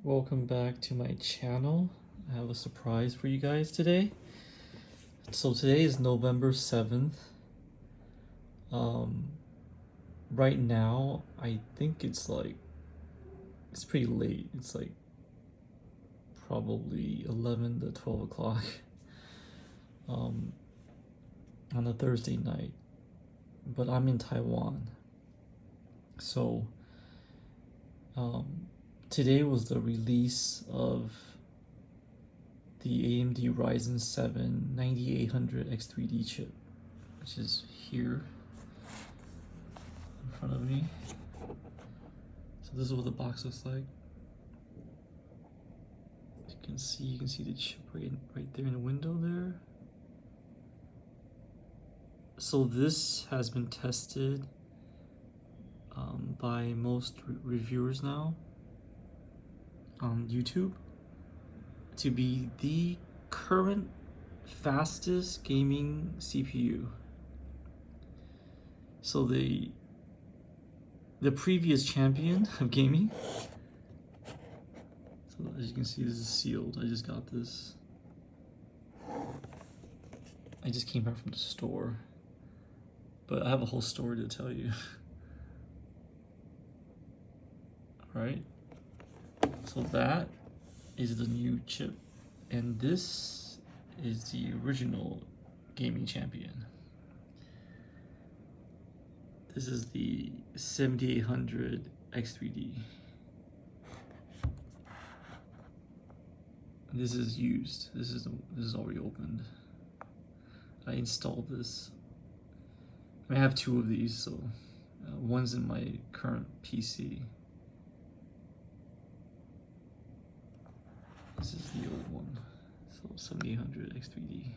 Welcome back to my channel. I have a surprise for you guys today. So today is November 7th. Right now, I think it's pretty late. It's like probably 11 to 12 o'clock on a Thursday night. But I'm in Taiwan. So today was the release of the AMD Ryzen 7 9800 X3D chip, which is here in front of me. So this is what the box looks like. As you can see the chip right there in the window there. So this has been tested by most reviewers now on YouTube to be the current fastest gaming CPU. So the previous champion of gaming, so as you can see, this is sealed. I just got this. I just came back from the store, but I have a whole story to tell you. Alright, so that is the new chip, and this is the original gaming champion. This is the 7800 X3D. This is used. This is already opened. I installed this. I have two of these, so one's in my current PC. This is the old one. So 7800 X3D.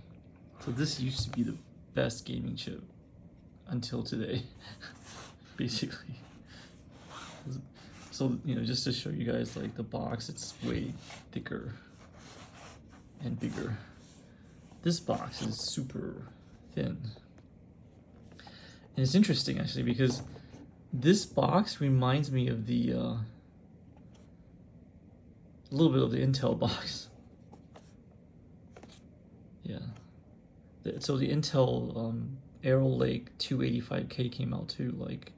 So this used to be the best gaming chip until today, basically. So, you know, just to show you guys, like, the box, it's way thicker and bigger. This box is super thin. And it's interesting, actually, because this box reminds me of the a little bit of the Intel box. Yeah. So the Intel Arrow Lake 285K came out too, like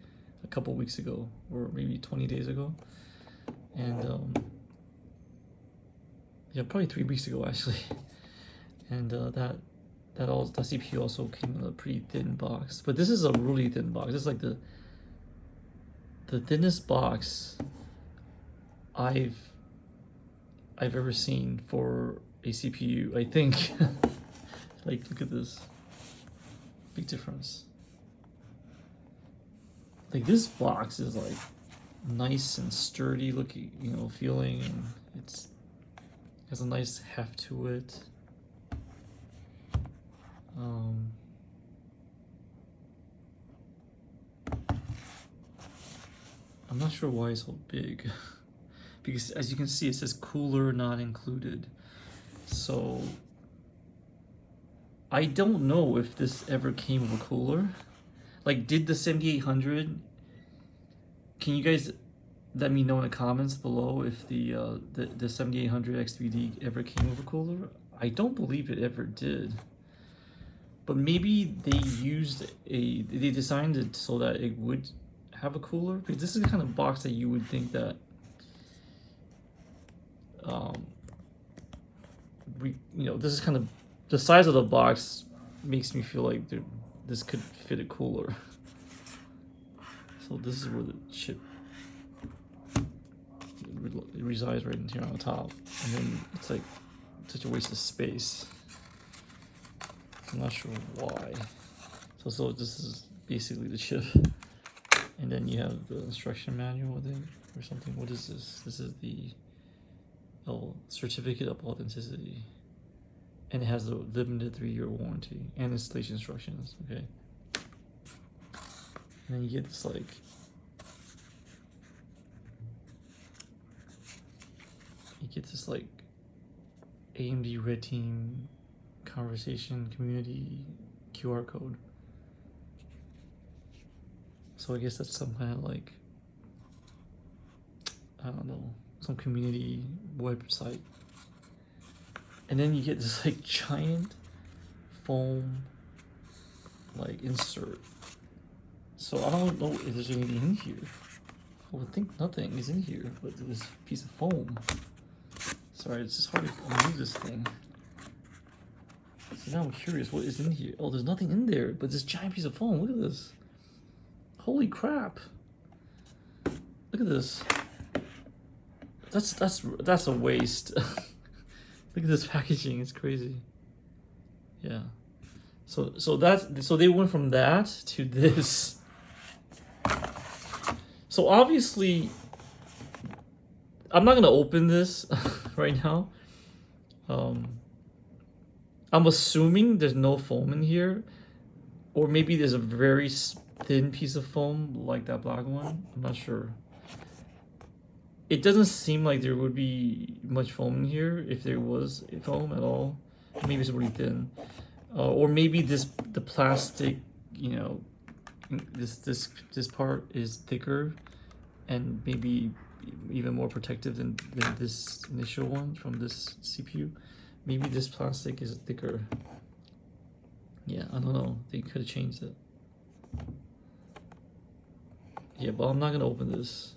a couple weeks ago, or maybe 20 days ago. And yeah, probably 3 weeks ago actually. And that CPU also came in a pretty thin box. But this is a really thin box. It's like the thinnest box I've ever seen for a CPU, I think. Like, look at this. Big difference. Like, this box is like nice and sturdy looking, you know, feeling, and it has a nice heft to it. I'm not sure why it's so big. Because as you can see, it says cooler not included. So I don't know if this ever came with a cooler. Like, did the 7800, can you guys let me know in the comments below if the 7800 X3D ever came with a cooler? I don't believe it ever did. But maybe they designed it so that it would have a cooler, because this is the kind of box that you would think that this is kind of the size of the box makes me feel like this could fit a cooler. So this is where the chip resides, right in here on the top, and then it's like such a waste of space. I'm not sure why. So this is basically the chip, and then you have the instruction manual, I think, or something. What is this? This is the certificate of authenticity, and it has a limited 3-year warranty and installation instructions. Okay, and then you get this like AMD Red Team conversation community QR code. So I guess that's some kind of, like, I don't know, some community website. And then you get this like giant foam like insert. So I don't know if there's anything in here. I would think nothing is in here but this piece of foam. Sorry, it's just hard to move this thing. So now I'm curious what is in here. Oh, there's nothing in there but this giant piece of foam. Look at this. Holy crap. Look at this. That's a waste. Look at this packaging, it's crazy. Yeah. So they went from that to this. So obviously I'm not gonna open this right now. I'm assuming there's no foam in here, or maybe there's a very thin piece of foam like that black one. I'm not sure. It doesn't seem like there would be much foam in here if there was foam at all. Maybe it's really thin, or maybe the plastic, you know, this part is thicker, and maybe even more protective than this initial one from this CPU. Maybe this plastic is thicker. Yeah, I don't know. They could have changed it. Yeah, but I'm not gonna open this.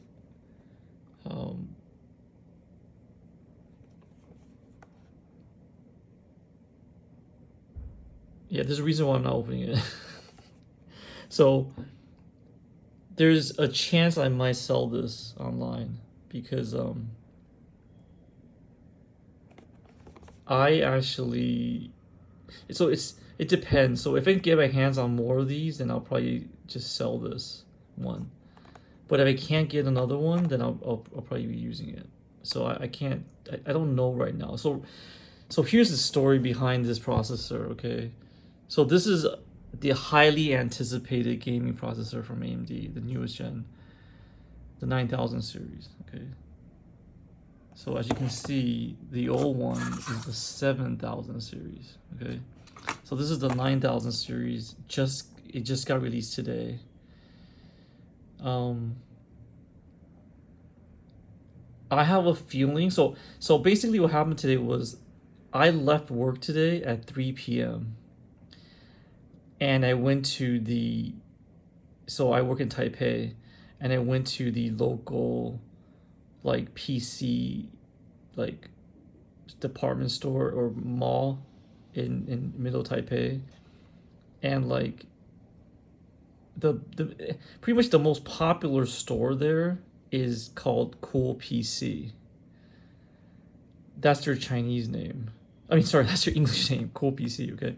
Yeah, there's a reason why I'm not opening it. So there's a chance I might sell this online because I actually, so it depends. So if I can get my hands on more of these, then I'll probably just sell this one. But if I can't get another one, then I'll probably be using it. So I can't, I don't know right now. So here's the story behind this processor, okay? So this is the highly anticipated gaming processor from AMD, the newest gen, the 9000 series, okay? So as you can see, the old one is the 7000 series, okay? So this is the 9000 series, it just got released today. I have a feeling, so basically what happened today was I left work today at 3 p.m. and I went to so I work in Taipei, and I went to the local like PC like department store or mall in middle Taipei, and like the pretty much the most popular store there is called Cool PC. That's their Chinese name. I mean, sorry, that's their English name, Cool PC, okay?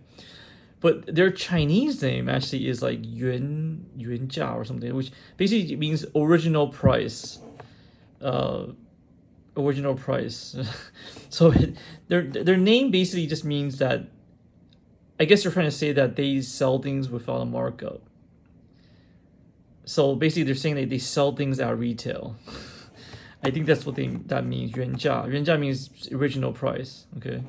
But their Chinese name actually is like Yuanjia or something, which basically means original price. Original price. So their name basically just means that, I guess they're trying to say that they sell things without a markup. So basically they're saying that they sell things at retail. I think that's what that means, Yuanjia. Yuanjia means original price, okay?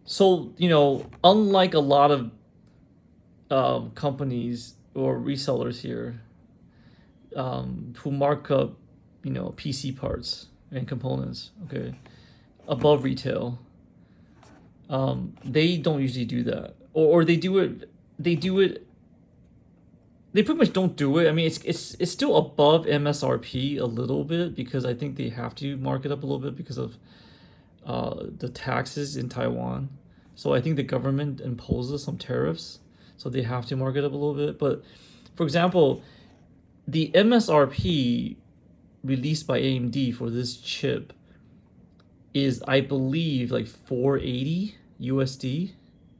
So, you know, unlike a lot of companies or resellers here who mark up, you know, PC parts and components, okay, above retail, they don't usually do that. Or they do it, they pretty much don't do it. I mean, it's still above MSRP a little bit because I think they have to mark it up a little bit because of the taxes in Taiwan. So I think the government imposes some tariffs, so they have to mark it up a little bit. But for example, the MSRP released by AMD for this chip is, I believe, like $480 USD,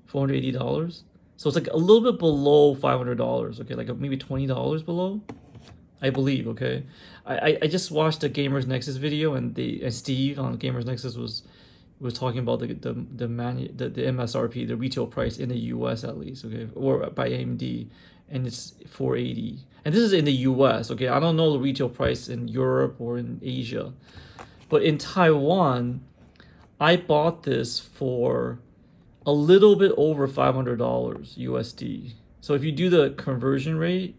$480. So it's like a little bit below $500, okay, like maybe $20 below, I believe, okay. I just watched the Gamers Nexus video, and Steve on Gamers Nexus was talking about the MSRP, the retail price in the US at least, okay, or by AMD, and it's $480. And this is in the US, okay. I don't know the retail price in Europe or in Asia, but in Taiwan, I bought this for a little bit over $500 USD. So if you do the conversion rate,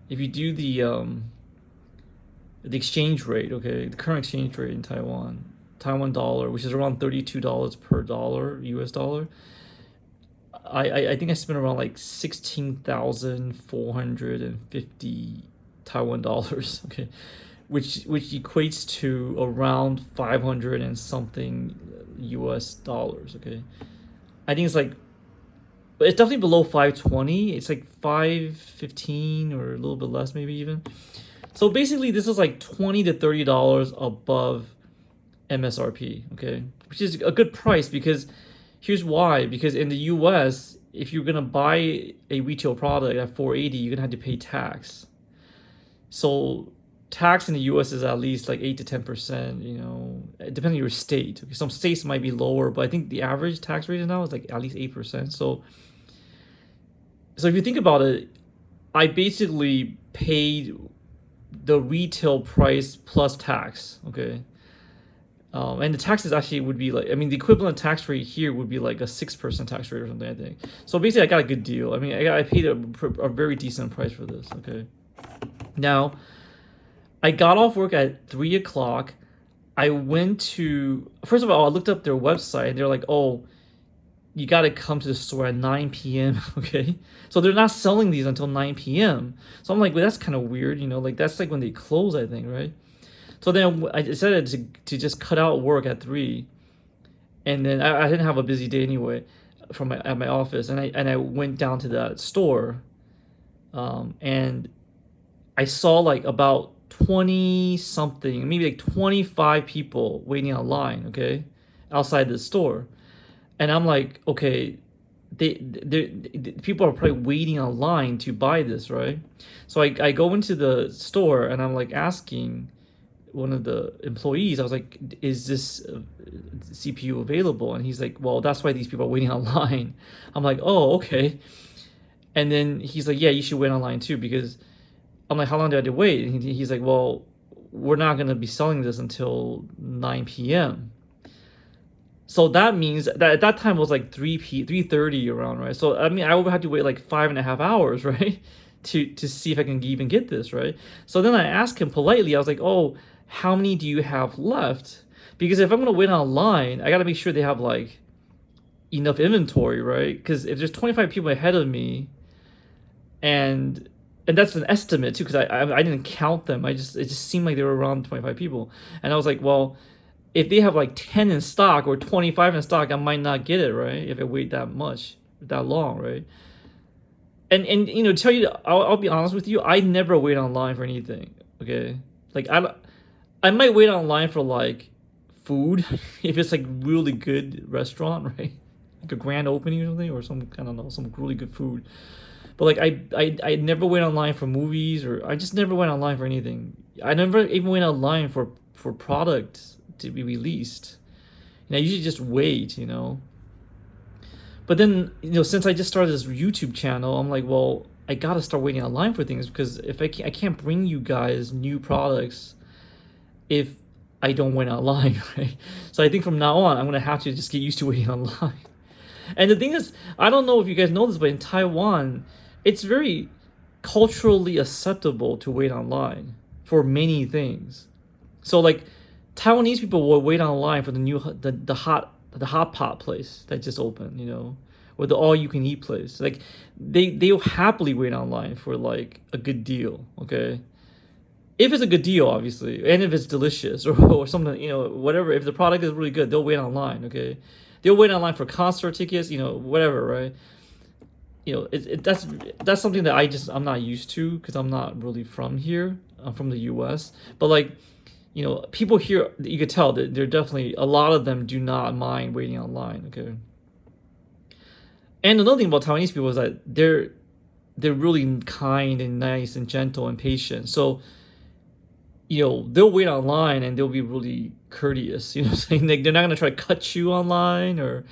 if you do the the exchange rate, okay, the current exchange rate in Taiwan dollar, which is around $32 per dollar, US dollar. I think I spent around like 16,450 Taiwan dollars, okay, which equates to around 500 and something US dollars, okay. I think it's like, it's definitely below 520. It's like 515 or a little bit less, maybe even. So basically, this is like $20 to $30 above MSRP, okay, which is a good price because here's why. Because in the US, if you're gonna buy a retail product at 480, you're gonna have to pay tax. So tax in the US is at least like 8 to 10%, you know, depending on your state. Okay, some states might be lower, but I think the average tax rate now is like at least 8%. So if you think about it, I basically paid the retail price plus tax, okay? And the taxes actually would be like, I mean, the equivalent tax rate here would be like a 6% tax rate or something, I think. So basically, I got a good deal. I mean, I paid a very decent price for this, okay? Now, I got off work at 3 o'clock. I went to, first of all, I looked up their website, and they're like, oh, you got to come to the store at 9 p.m., okay? So they're not selling these until 9 p.m. So I'm like, well, that's kind of weird, you know? Like, that's like when they close, I think, right? So then I decided to just cut out work at 3. And then I didn't have a busy day anyway at my office. And I went down to that store. And I saw like about 20 something, maybe like 25 people waiting online, okay, outside the store. And I'm like, okay, they people are probably waiting online to buy this, right? So I go into the store and I'm like asking one of the employees, I was like, is this CPU available? And he's like, well, that's why these people are waiting online. I'm like, oh, okay. And then he's like, yeah, you should wait online too, because I'm like, how long do I have to wait? And he's like, well, we're not going to be selling this until 9 p.m. So that means that at that time it was like 3:30 around, right? So I mean, I would have to wait like 5.5 hours, right, to see if I can even get this, right? So then I asked him politely. I was like, oh, how many do you have left? Because if I'm gonna wait online, I gotta make sure they have like enough inventory, right? Because if there's 25 people ahead of me, and that's an estimate too, because I didn't count them. It just seemed like they were around 25 people, and I was like, well, if they have like 10 in stock or 25 in stock, I might not get it, right? If I wait that long, right? And you know, tell you, I'll be honest with you, I never wait online for anything, okay? Like I might wait online for like food if it's like really good restaurant, right? Like a grand opening or something, or some, I don't know, some really good food. But like I never went online for movies, or I just never went online for anything. I never even went online for products to be released. And I usually just wait, you know. But then, you know, since I just started this YouTube channel, I'm like, well, I gotta start waiting online for things, because if I can't bring you guys new products if I don't wait online, right? So I think from now on, I'm gonna have to just get used to waiting online. And the thing is, I don't know if you guys know this, but in Taiwan, it's very culturally acceptable to wait online for many things. So like, Taiwanese people will wait online for the hot pot place that just opened, you know, or the all you can eat place. Like they'll happily wait online for like a good deal, okay? If it's a good deal, obviously, and if it's delicious or something, you know, whatever. If the product is really good, they'll wait online, okay? They'll wait online for concert tickets, you know, whatever, right? You know, that's something that I'm not used to, because I'm not really from here. I'm from the U.S. But like, you know, people here, you could tell that they're definitely, a lot of them do not mind waiting online, okay? And another thing about Taiwanese people is that they're really kind and nice and gentle and patient. So, you know, they'll wait online and they'll be really courteous, you know what I'm saying? Like, they're not going to try to cut you online or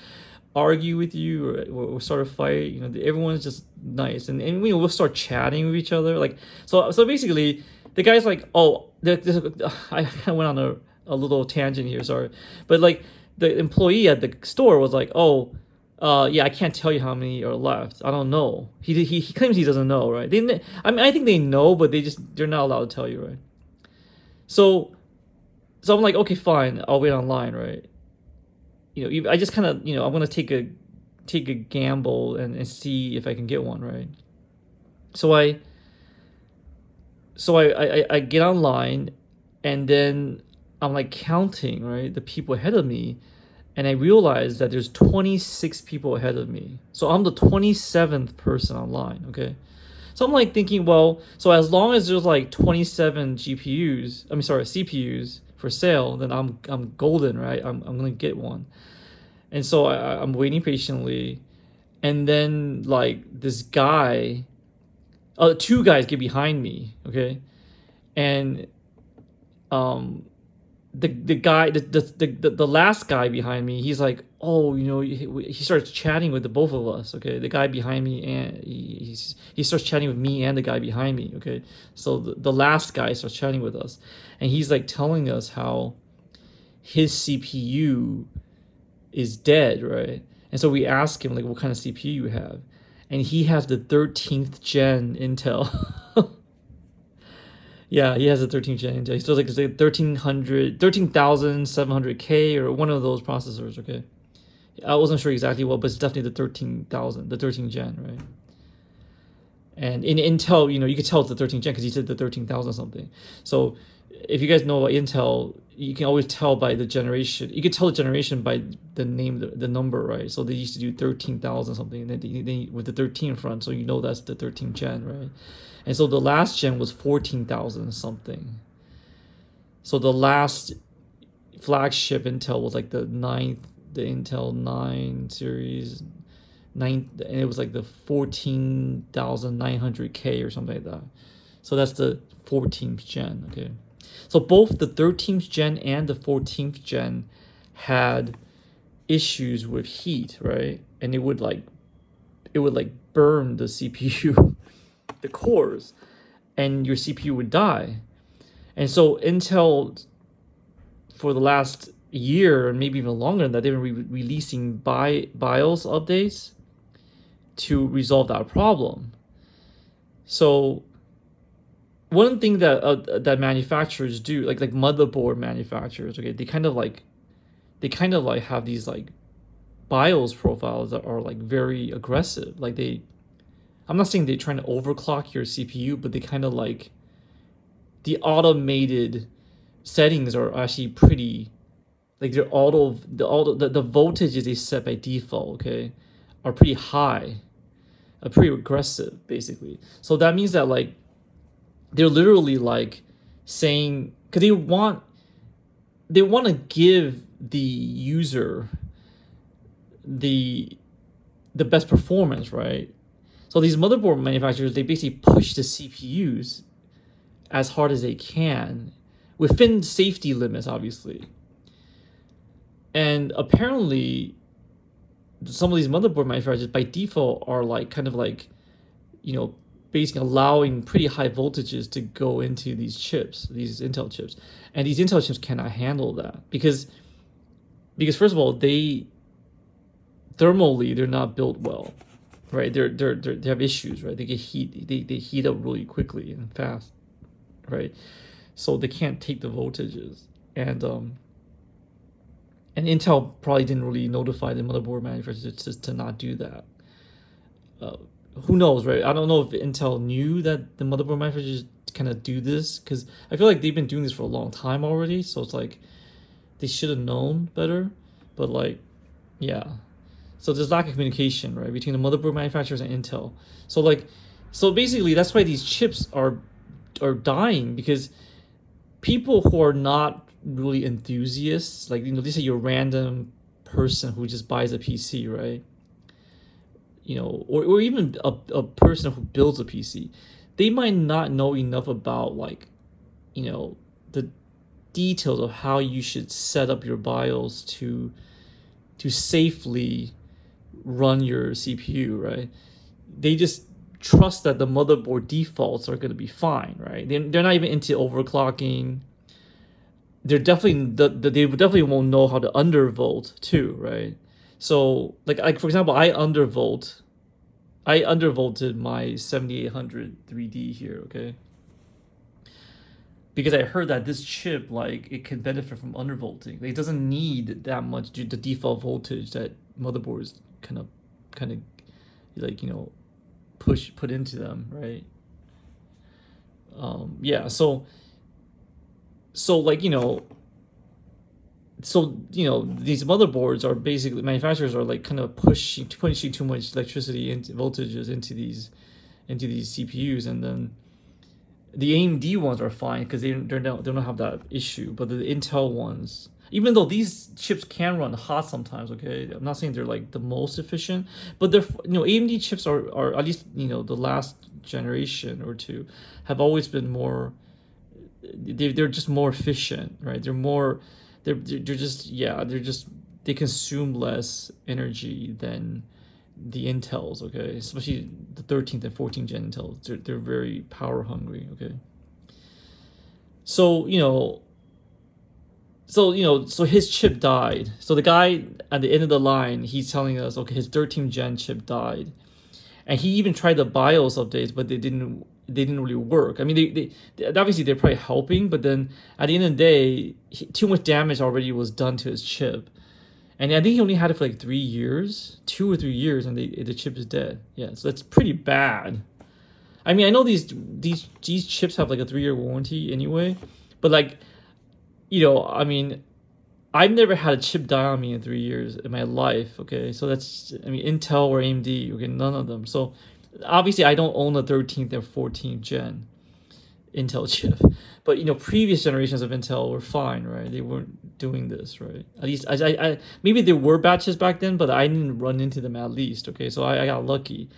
argue with you or start a fight. You know, everyone's just nice. And you know, we'll start chatting with each other. Like, so basically, the guy's like, oh, I kind of went on a little tangent here, sorry. But like, the employee at the store was like, oh, yeah, I can't tell you how many are left. I don't know. He claims he doesn't know, right? I mean, I think they know, but they're not allowed to tell you, right? So I'm like, okay, fine, I'll wait online, right? I just kind of, I'm gonna take a gamble and see if I can get one, right? So I get online, and then I'm like counting, right, the people ahead of me, and I realize that there's 26 people ahead of me. So I'm the 27th person online, okay? So I'm like thinking, well, so as long as there's like 27 CPUs for sale, then I'm golden, right? I'm gonna get one. And so I'm waiting patiently, and then like this guy, two guys get behind me, okay, and um the guy, the last guy behind me, he's like, oh, he starts chatting with the both of us, okay, the guy behind me, and he starts chatting with me and the guy behind me, okay. So the last guy starts chatting with us, and he's like telling us how his CPU is dead, right? And so we ask him like, what kind of CPU you have, and he has the 13th gen Intel. Yeah, he has a 13th gen Intel. He still like 13,700K or one of those processors. Okay, I wasn't sure exactly what, but it's definitely the 13,000, the 13th gen, right? And in Intel, you could tell it's the 13th gen because he said the 13,000 something. So if you guys know about Intel, you can always tell by the generation. You can tell the generation by the name, the number, right? So they used to do 13,000 something, and then they with the 13 in front, so that's the 13th gen, right? And so the last gen was 14,000 something. So the last flagship Intel was like the Intel 9 series, and it was like the 14,900K or something like that. So that's the 14th gen, okay? So both the 13th gen and the 14th gen had issues with heat, right? And it would like burn the CPU, the cores, and your CPU would die. And so Intel, for the last year and maybe even longer than that, they've been releasing BIOS updates to resolve that problem. So one thing that manufacturers do, like motherboard manufacturers, okay, they kind of like have these like BIOS profiles that are like very aggressive. Like I'm not saying they're trying to overclock your CPU, but they kind of like, the automated settings are actually pretty, like they're the voltages they set by default, okay, are pretty high, are pretty aggressive basically. So that means that like they're literally like saying, because they want to give the user the best performance, right? So these motherboard manufacturers, they basically push the CPUs as hard as they can within safety limits, obviously. And apparently some of these motherboard manufacturers by default are like kind of like, basically allowing pretty high voltages to go into these chips, these Intel chips. And these Intel chips cannot handle that because first of all, thermally they're not built well, right? They have issues, right? They get heat, they heat up really quickly and fast, right? So they can't take the voltages. And Intel probably didn't really notify the motherboard manufacturers to not do that. Who knows, right? I don't know if Intel knew that the motherboard manufacturers kind of do this, because I feel like they've been doing this for a long time already. So it's like they should have known better. But like, yeah. So there's lack of communication, right, between the motherboard manufacturers and Intel. So basically that's why these chips are dying, because people who are not really enthusiasts, like, they say you're a random person who just buys a PC, right? Or even a person who builds a PC, they might not know enough about like, the details of how you should set up your BIOS to safely run your CPU, right? They just trust that the motherboard defaults are going to be fine, right? They're not even into overclocking. They definitely won't know how to undervolt too, right? So like for example, I undervolted my 7800 3D here, okay? because I heard that this chip, like, it can benefit from undervolting. Like, it doesn't need that much the default voltage that motherboards kind of like, put into them, right? Yeah. So like, these motherboards are basically, manufacturers are like kind of pushing too much electricity into voltages into these CPUs, and then the AMD ones are fine because they don't have that issue, but the Intel ones, even though these chips can run hot sometimes, okay, I'm not saying they're like the most efficient, but they're, AMD chips are at least, the last generation or two have always been more, they're just more efficient, right? They're just, yeah, they consume less energy than the Intels, okay, especially the 13th and 14th gen Intels. They're very power hungry, okay. So so his chip died. So the guy at the end of the line, he's telling us, okay, his 13th gen chip died, and he even tried the BIOS updates, but they didn't really work. I mean, they obviously they're probably helping, but then at the end of the day, too much damage already was done to his chip. And I think he only had it for like 3 years, 2 or 3 years, and the chip is dead. Yeah, so that's pretty bad. I mean, I know these chips have like a 3-year warranty anyway, but like, I mean, I've never had a chip die on me in 3 years in my life. Okay, so that's, I mean, Intel or AMD, okay, none of them. So obviously, I don't own a 13th or 14th gen Intel chip, but previous generations of Intel were fine, right? They weren't doing this, right? At least I maybe there were batches back then, but I didn't run into them at least. Okay, so I got lucky,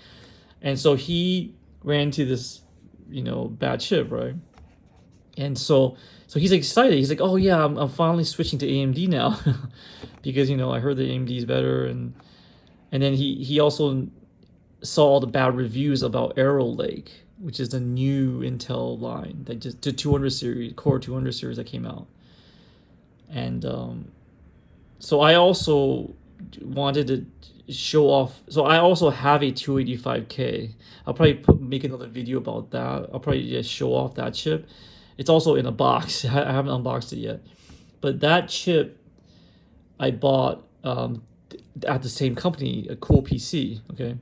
and so he ran into this bad chip, right? And so he's excited. He's like, oh yeah, I'm finally switching to AMD now because I heard the AMD is better, and then he also saw all the bad reviews about Arrow Lake, which is the new Intel line, that just the 200 series, Core 200 series that came out. And so I also wanted to show off. So I also have a 285K. I'll probably make another video about that. I'll probably just show off that chip. It's also in a box. I haven't unboxed it yet. But that chip I bought at the same company, a Cool PC, okay?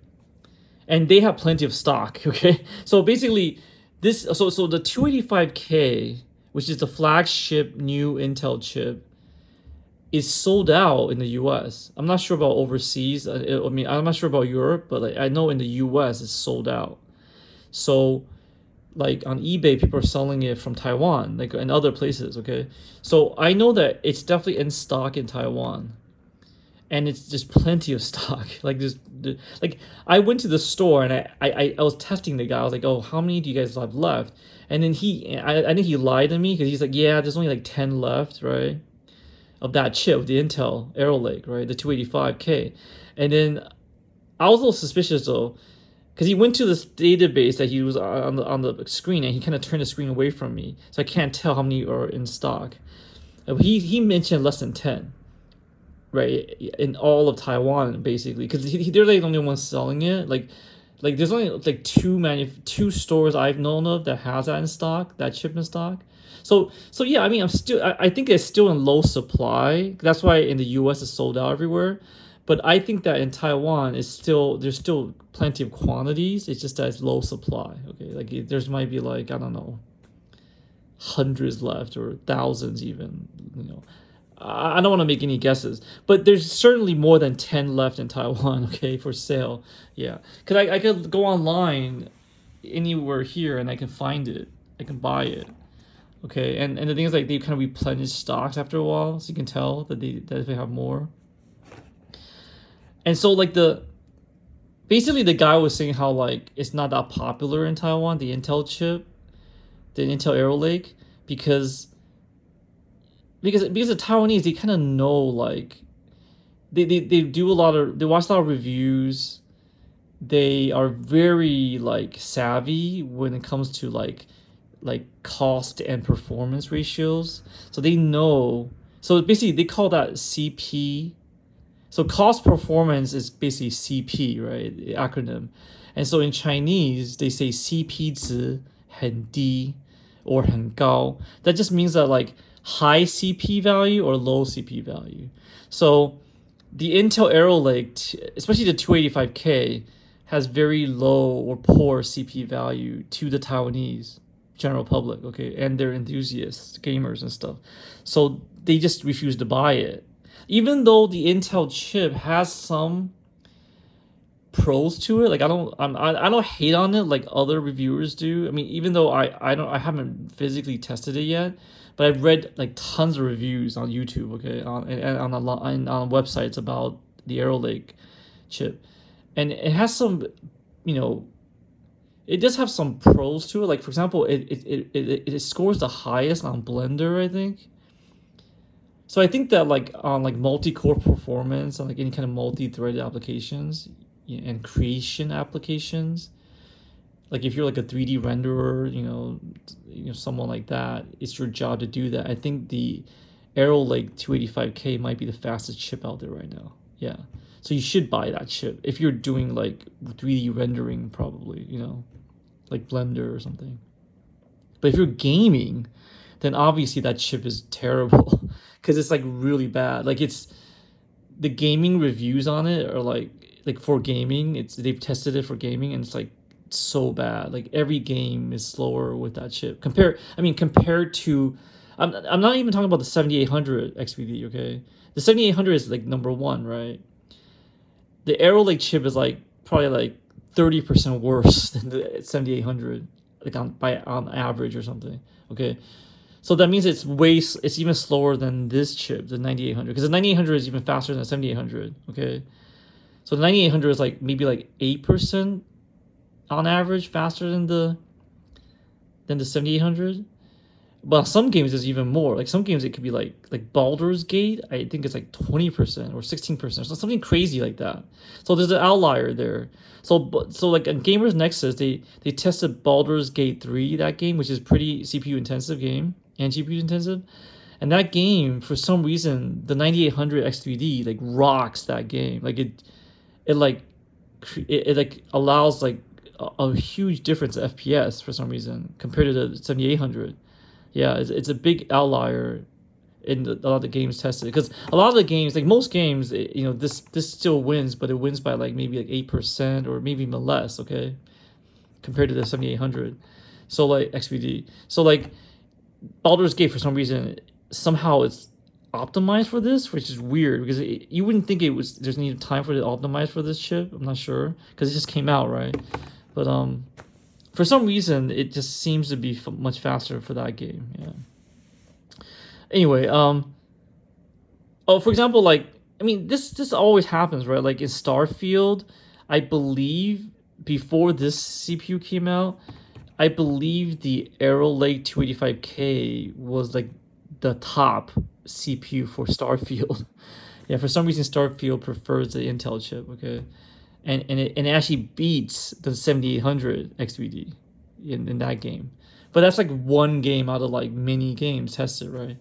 And they have plenty of stock, okay? So basically, the 285K, which is the flagship new Intel chip, is sold out in the US. I'm not sure about overseas. I mean, I'm not sure about Europe, but like, I know in the US it's sold out. So like on eBay, people are selling it from Taiwan, like and other places, okay? So I know that it's definitely in stock in Taiwan. And it's just plenty of stock. Like I went to the store and I was testing the guy. I was like, oh, how many do you guys have left? And then I think he lied to me because he's like, yeah, there's only like 10 left, right? Of that chip, the Intel Arrow Lake, right? The 285K. And then I was a little suspicious though, because he went to this database that he was on the screen, and he kind of turned the screen away from me, so I can't tell how many are in stock. He mentioned less than 10. Right, in all of Taiwan, basically, because they're like the only ones selling it. Like there's only like two stores I've known of that has that in stock, that chip in stock. So yeah, I mean, I think it's still in low supply. That's why in the US it's sold out everywhere. But I think that in Taiwan there's still plenty of quantities. It's just that it's low supply. Okay, like there's might be like, I don't know, hundreds left or thousands even. I don't want to make any guesses, but there's certainly more than 10 left in Taiwan, okay, for sale. Yeah, because I could go online anywhere here and I can find it. I can buy it, okay? And the thing is, like, they kind of replenish stocks after a while, so you can tell that they have more. And so, like, basically the guy was saying how, like, it's not that popular in Taiwan, the Intel chip, the Intel Arrow Lake, because the Taiwanese, they kind of know, like, they watch a lot of reviews. They are very like savvy when it comes to like cost and performance ratios. So they know. So basically, they call that CP. So cost performance is basically CP, right? The acronym. And so in Chinese, they say CP 值很低, or 很高. That just means that like high CP value or low CP value. So the Intel Arrow Lake, especially the 285K, has very low or poor CP value to the Taiwanese general public, okay, and their enthusiasts, gamers and stuff. So they just refuse to buy it. Even though the Intel chip has some pros to it, like I don't hate on it like other reviewers do. I mean, even though I haven't physically tested it yet, but I've read like tons of reviews on YouTube, okay, on websites about the Arrow Lake chip, and it has some, you know, it does have some pros to it. Like for example, it scores the highest on Blender, I think. So I think that like on like multi-core performance on like any kind of multi-threaded applications and creation applications, like if you're like a 3D renderer, someone like that, it's your job to do that. I think the Arrow Lake 285K might be the fastest chip out there right now. Yeah. So you should buy that chip if you're doing like 3D rendering, probably, like Blender or something. But if you're gaming, then obviously that chip is terrible because it's like really bad. Like it's the gaming reviews on it are like for gaming, they've tested it for gaming and it's like so bad. Like every game is slower with that chip. Compared to, I'm not even talking about the 7800 XVD. Okay, the 7800 is like number one, right? The Arrow Lake chip is like probably like 30% worse than the 7800, like on average or something. Okay, so that means it's even slower than this chip, the 9800, because the 9800 is even faster than the 7800. Okay, so the 9800 is like maybe like 8% on average faster than the 7800. But some games is even more. Like some games it could be like Baldur's Gate. I think it's like 20% or 16%, so something crazy like that. So there's an outlier there. So like on Gamers Nexus, they tested Baldur's Gate 3, that game, which is pretty CPU intensive game and GPU intensive, and that game for some reason the 9800 X3D like rocks that game. Like it like allows like a huge difference in FPS for some reason compared to the 7800. Yeah, it's a big outlier in a lot of the games tested, because a lot of the games, like most games, this still wins, but it wins by like maybe like 8% or maybe even less. Okay, compared to the 7800, so like XVD, so like Baldur's Gate for some reason somehow it's optimized for this, which is weird because you wouldn't think there's any time for it to optimize for this chip. I'm not sure because it just came out, right? But for some reason, it just seems to be much faster for that game. Yeah. Anyway, for example, like this always happens, right? Like in Starfield, I believe before this CPU came out, I believe the Arrow Lake 285K was like the top CPU for Starfield. Yeah, for some reason Starfield prefers the Intel chip. Okay. And it actually beats the 7800 XVD in that game, but that's like one game out of like many games tested, right?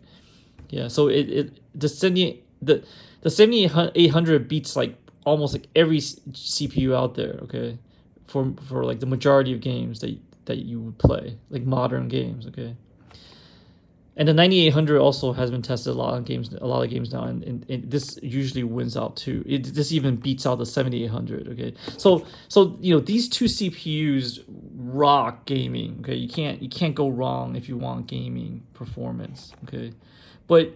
Yeah, so the 7800 beats like almost like every CPU out there. Okay, for like the majority of games that you would play, like modern games. Okay. And the 9800 also has been tested a lot of games now, and this usually wins out too. This even beats out the 7800. Okay, so these two CPUs rock gaming. Okay, you can't go wrong if you want gaming performance. Okay, but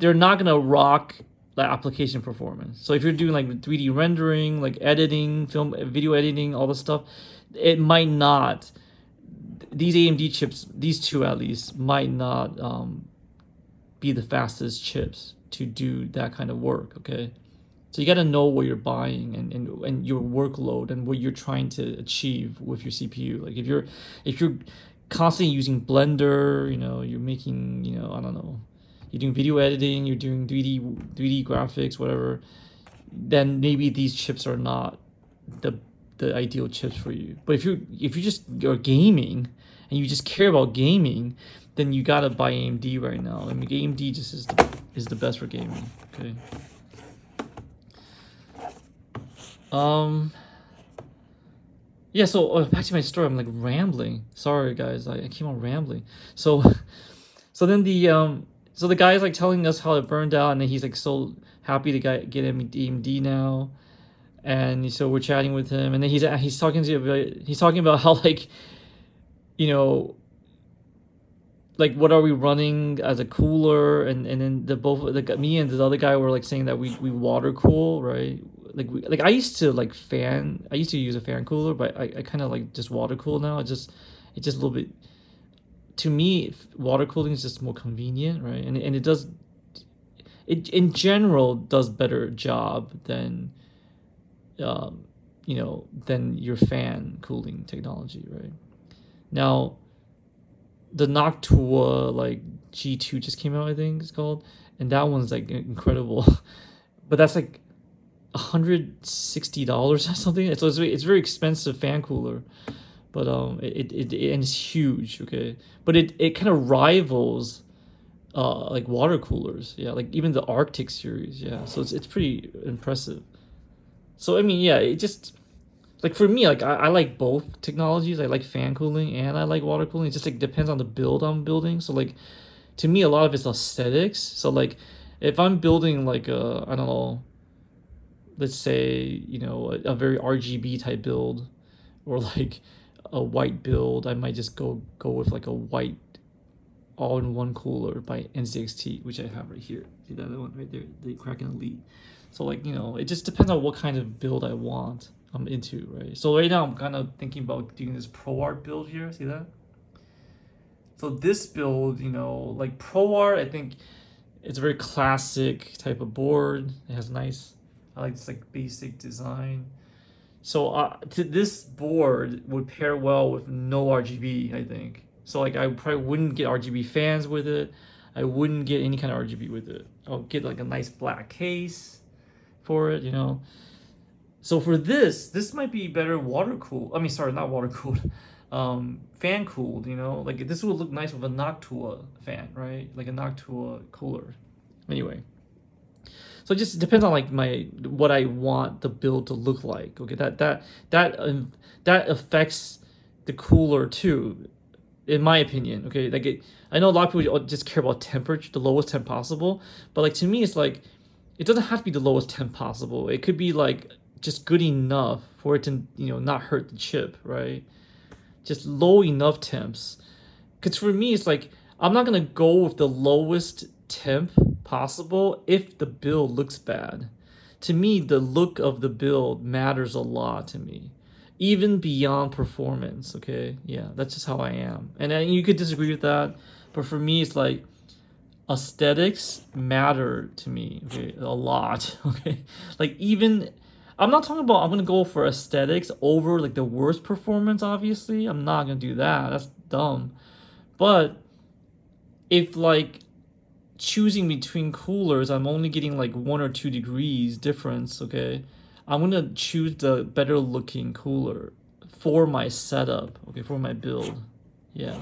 they're not gonna rock the application performance. So if you're doing like 3D rendering, like editing, video editing, all this stuff, it might not. These AMD chips, these two at least, might not be the fastest chips to do that kind of work. Okay, so you got to know what you're buying and your workload and what you're trying to achieve with your CPU. Like if you're constantly using Blender, you're making, I don't know, you're doing video editing, you're doing 3D graphics, whatever, then maybe these chips are not the ideal chips for you. But if you just are gaming and you just care about gaming, then you gotta buy AMD right now. I mean, AMD just is the best for gaming. Okay. Yeah, so back to my story. I'm like rambling. Sorry, guys. I came on rambling. So, so then so the guy's like telling us how it burned out, and then he's like so happy to get AMD now, and so we're chatting with him, and then he's talking to he's talking about how like, you know, like what are we running as a cooler, and then me and the other guy were like saying that we water cool, right? Like I used to I used to use a fan cooler, but I kind of like just water cool now. It's just a little bit, to me, water cooling is just more convenient, right? And it in general does better job than than your fan cooling technology, right? Now the Noctua like G2 just came out, I think it's called, and that one's like incredible. But that's like $160 or something. It's very expensive fan cooler, but and it's huge. Okay, but it kind of rivals like water coolers. Yeah, like even the Arctic series. Yeah, so it's pretty impressive. So I mean, yeah, it just like for me, like I like both technologies. I like fan cooling and I like water cooling. It just like depends on the build I'm building. So like to me, a lot of it's aesthetics. So like if I'm building like a, I don't know, let's say, a very RGB type build, or like a white build, I might just go with like a white all-in-one cooler by NZXT, which I have right here. See that one right there, the Kraken Elite. So like, it just depends on what kind of build I'm into, right? So right now I'm kind of thinking about doing this ProArt build here. See that? So this build, like ProArt, I think it's a very classic type of board. It has nice, I like this like basic design. So this board would pair well with no RGB, I think. So like I probably wouldn't get RGB fans with it. I wouldn't get any kind of RGB with it. I'll get like a nice black case for it, So for this might be better water cooled. I mean, sorry, not water cooled, fan cooled. Like this would look nice with a Noctua fan, right? Like a Noctua cooler. Anyway, so it just depends on like what I want the build to look like. Okay, that affects the cooler too, in my opinion. Okay, I know a lot of people just care about temperature, the lowest temp possible, but like to me, it's like it doesn't have to be the lowest temp possible. It could be like just good enough for it to not hurt the chip, right? Just low enough temps. Because for me, it's like I'm not gonna go with the lowest temp possible if the build looks bad. To me, the look of the build matters a lot to me, even beyond performance. Okay, yeah, that's just how I am, and you could disagree with that, but for me, it's like aesthetics matter to me. Okay, a lot. Okay, like even I'm not talking about I'm gonna go for aesthetics over like the worst performance. Obviously, I'm not gonna do that. That's dumb. But if like choosing between coolers, I'm only getting like 1 or 2 degrees difference, okay, I'm gonna choose the better looking cooler for my setup, okay, for my build. Yeah.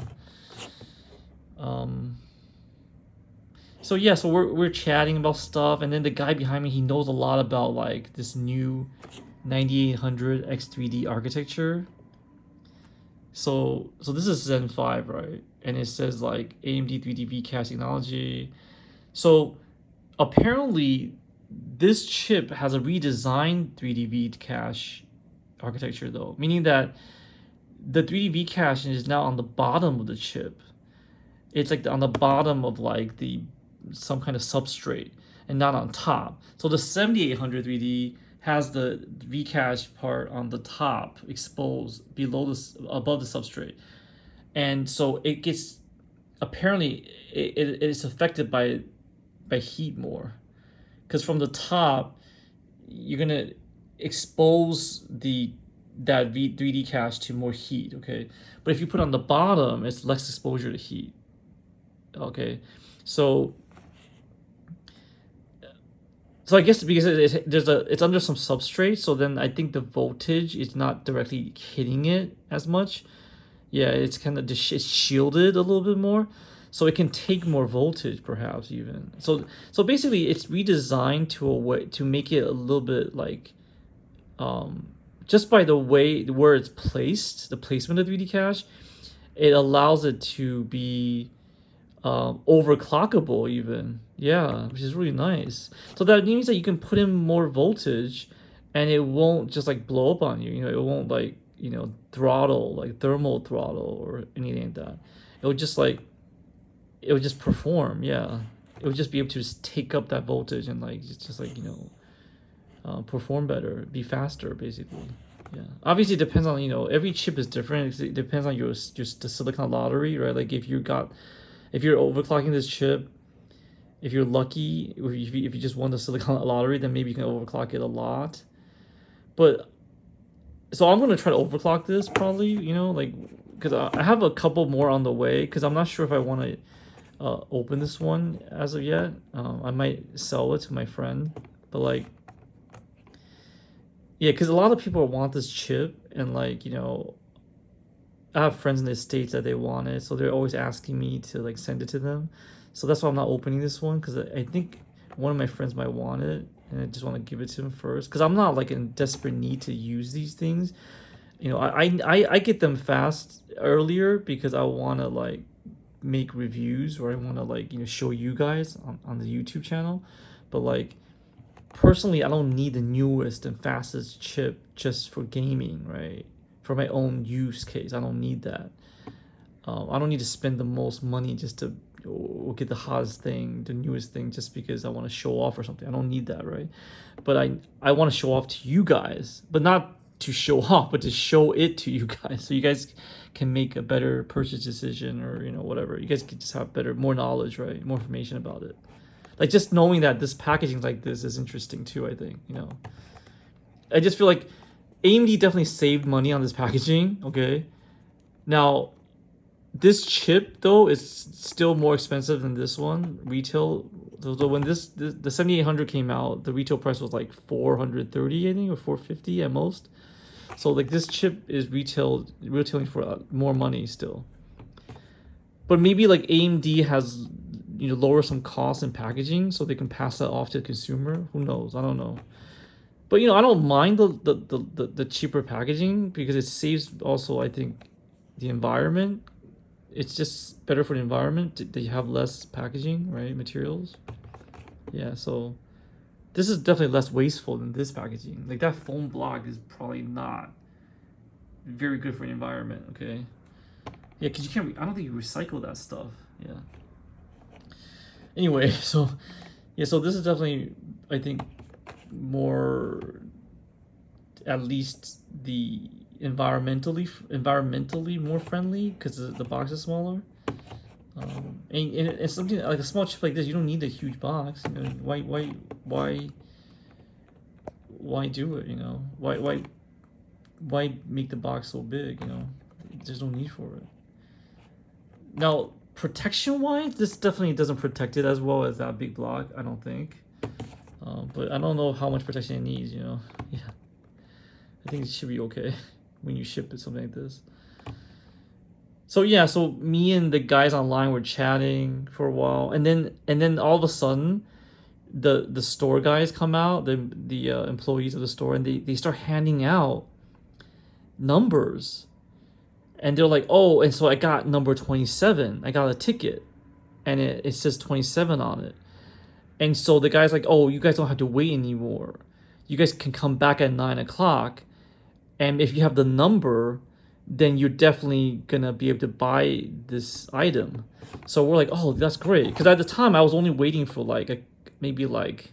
So yeah, so we're chatting about stuff, and then the guy behind me, he knows a lot about like this new 9800 X3D architecture. So this is Zen 5, right? And it says like AMD 3D V-Cache technology. So apparently this chip has a redesigned 3D V-Cache architecture though, meaning that the 3D V-Cache is now on the bottom of the chip. It's like on the bottom of like some kind of substrate and not on top. So the 7800 3D has the V-Cache part on the top exposed above the substrate, and so it gets, apparently it is affected by heat more, because from the top you're gonna expose that 3D cache to more heat, okay, but if you put on the bottom, it's less exposure to heat, okay. So I guess because it's under some substrate, so then I think the voltage is not directly hitting it as much. Yeah, it's kind of it's shielded a little bit more, so it can take more voltage perhaps even. So basically, it's redesigned to a way to make it a little bit like just by the way where it's placed, the placement of the 3D cache, it allows it to be overclockable even. Yeah, which is really nice. So that means that you can put in more voltage and it won't just like blow up on you. You know, it won't like, you know, throttle, like thermal throttle or anything like that. It would just like, it would just perform. Yeah. It would just be able to just take up that voltage and like, just like, you know, perform better, be faster basically. Yeah. Obviously it depends on, you know, every chip is different. It depends on your just the silicon lottery, right? Like if you're overclocking this chip, if you're lucky, if you just won the silicon lottery, then maybe you can overclock it a lot. But so I'm gonna try to overclock this probably, you know, like because I have a couple more on the way because I'm not sure if I want to open this one as of yet. I might sell it to my friend, but like, yeah, because a lot of people want this chip and like, you know, I have friends in the States that they want it, so they're always asking me to like send it to them. So that's why I'm not opening this one because I think one of my friends might want it, and I just want to give it to him first because I'm not like in desperate need to use these things. You know, I get them fast earlier because I want to like make reviews or I want to like, you know, show you guys on the YouTube channel. But like personally, I don't need the newest and fastest chip just for gaming, right? For my own use case, I don't need that. I don't need to spend the most money just to get the hottest thing, the newest thing, just because I want to show off or something. I don't need that, right? But I want to show off to you guys, but not to show off, but to show it to you guys, so you guys can make a better purchase decision, or you know, whatever. You guys can just have more knowledge, right? More information about it. Like just knowing that this packaging like this is interesting too. I think, you know, I just feel like AMD definitely saved money on this packaging. Okay, now this chip though is still more expensive than this one retail. So when the 7800 came out, the retail price was like 430, I think, or 450 at most. So like this chip is retailing for more money still. But maybe like AMD has, you know, lower some costs in packaging so they can pass that off to the consumer. Who knows? I don't know. But you know, I don't mind the cheaper packaging because it saves also, I think, the environment. It's just better for the environment that you have less packaging, right? Materials. Yeah, so this is definitely less wasteful than this packaging. Like that foam block is probably not very good for the environment, okay? Yeah, because you can't, I don't think you recycle that stuff. Yeah. Anyway, so yeah, so this is definitely, I think, more, at least the environmentally more friendly because the box is smaller. And it's something like a small chip like this. You don't need a huge box. You know, why do it? You know, why make the box so big? You know, there's no need for it. Now, protection wise, this definitely doesn't protect it as well as that big block. I don't think. But I don't know how much protection it needs. You know, yeah. I think it should be okay when you ship it, something like this. So yeah, so me and the guys online were chatting for a while, and then all of a sudden, the store guys come out, the employees of the store, and they start handing out numbers, and they're like, oh, and so I got number 27. I got a ticket, and it says 27 on it, and so the guy's like, oh, you guys don't have to wait anymore. You guys can come back at 9 o'clock. And if you have the number, then you're definitely gonna be able to buy this item. So we're like, oh, that's great. Because at the time, I was only waiting for like maybe like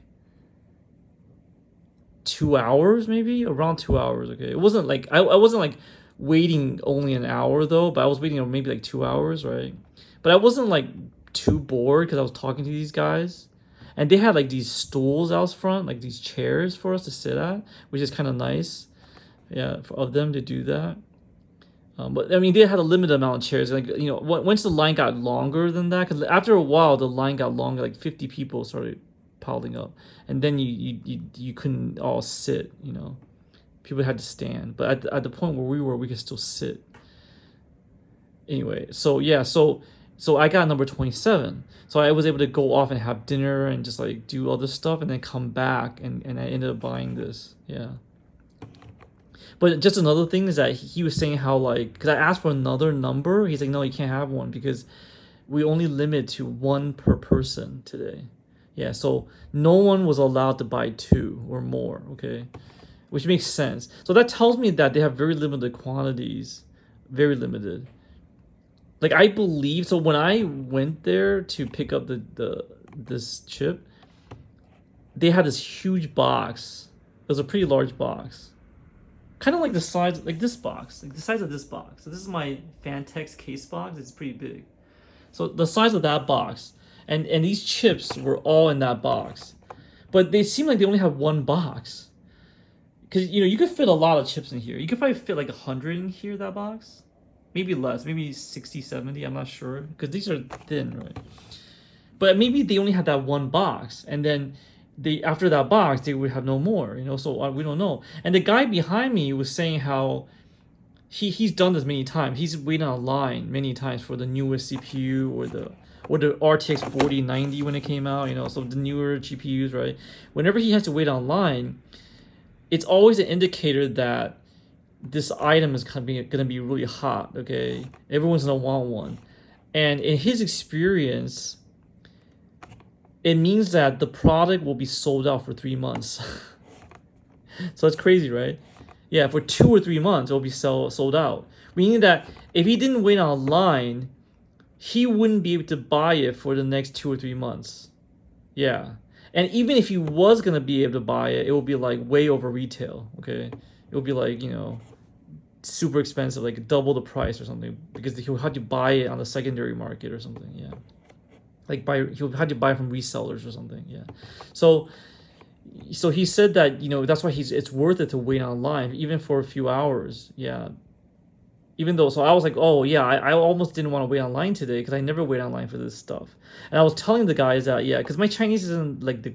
2 hours, maybe around 2 hours. Okay, it wasn't like I wasn't like waiting only an hour though, but I was waiting maybe like 2 hours, right? But I wasn't like too bored because I was talking to these guys, and they had like these stools out front, like these chairs for us to sit at, which is kind of nice. Yeah, of them to do that. But I mean, they had a limited amount of chairs. Like, you know, once the line got longer than that, because after a while the line got longer, like 50 people started piling up, and then you couldn't all sit. You know, people had to stand. But at the point where we were, we could still sit. Anyway, so yeah, so I got number 27. So I was able to go off and have dinner and just like do all this stuff, and then come back, and I ended up buying this. Yeah. But just another thing is that he was saying how like, because I asked for another number, he's like, no, you can't have one because we only limit to one per person today. Yeah, so no one was allowed to buy two or more, okay? Which makes sense. So that tells me that they have very limited quantities, very limited. Like I believe so when I went there to pick up the this chip, they had this huge box. It was a pretty large box. Kind of like the size, like this box, like the size of this box. So this is my Fantex case box. It's pretty big. So the size of that box, and these chips were all in that box, but they seem like they only have one box. Because you could fit a lot of chips in here. You could probably fit like 100 in here, that box, maybe less, maybe 60, 70. I'm not sure because these are thin, right? But maybe they only had that one box, and then they after that box they would have no more. So we don't know. And the guy behind me was saying how he's done this many times. He's waited on line many times for the newest CPU or the RTX 4090 when it came out. So the newer GPUs, right? Whenever he has to wait online, it's always an indicator that this item is gonna be really hot. Okay, everyone's gonna want one, and in his experience, it means that the product will be sold out for 3 months. So that's crazy, right? Yeah, for 2 or 3 months, it'll be sold out. Meaning that if he didn't wait online, he wouldn't be able to buy it for the next 2 or 3 months. Yeah. And even if he was going to be able to buy it, it will be like way over retail, okay? It will be like, super expensive, like double the price or something, because he'll have to buy it on the secondary market or something, yeah. Like he'll have to buy from resellers or something, yeah. So he said that that's why it's worth it to wait online even for a few hours, yeah. Even though, so I was like, oh yeah, I almost didn't want to wait online today because I never wait online for this stuff. And I was telling the guys that, yeah, because my Chinese isn't like the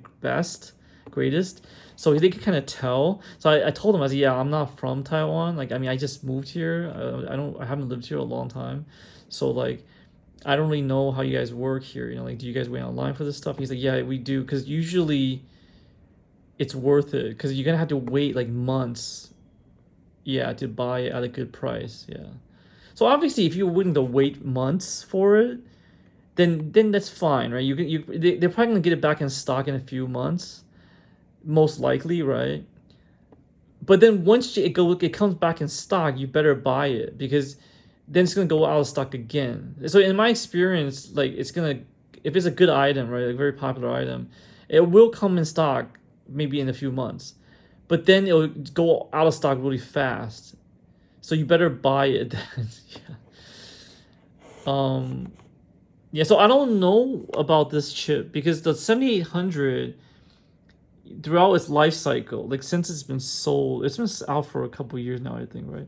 greatest, so they could kind of tell. So I told them, I said, yeah, I'm not from Taiwan. Like, I mean, I just moved here. I haven't lived here a long time, so like, I don't really know how you guys work here. Like, do you guys wait online for this stuff? He's like, yeah, we do, because usually it's worth it because you're gonna have to wait like months, yeah, to buy it at a good price, yeah. So obviously, if you're willing to wait months for it, then that's fine, right? They're probably gonna get it back in stock in a few months, most likely, right? But then once it comes back in stock, you better buy it because then it's gonna go out of stock again. So in my experience, like if it's a good item, right, like a very popular item, it will come in stock maybe in a few months, but then it'll go out of stock really fast. So you better buy it then. Yeah. Yeah, so I don't know about this chip because the 7800 throughout its life cycle, like since it's been sold, it's been out for a couple years now, I think, right?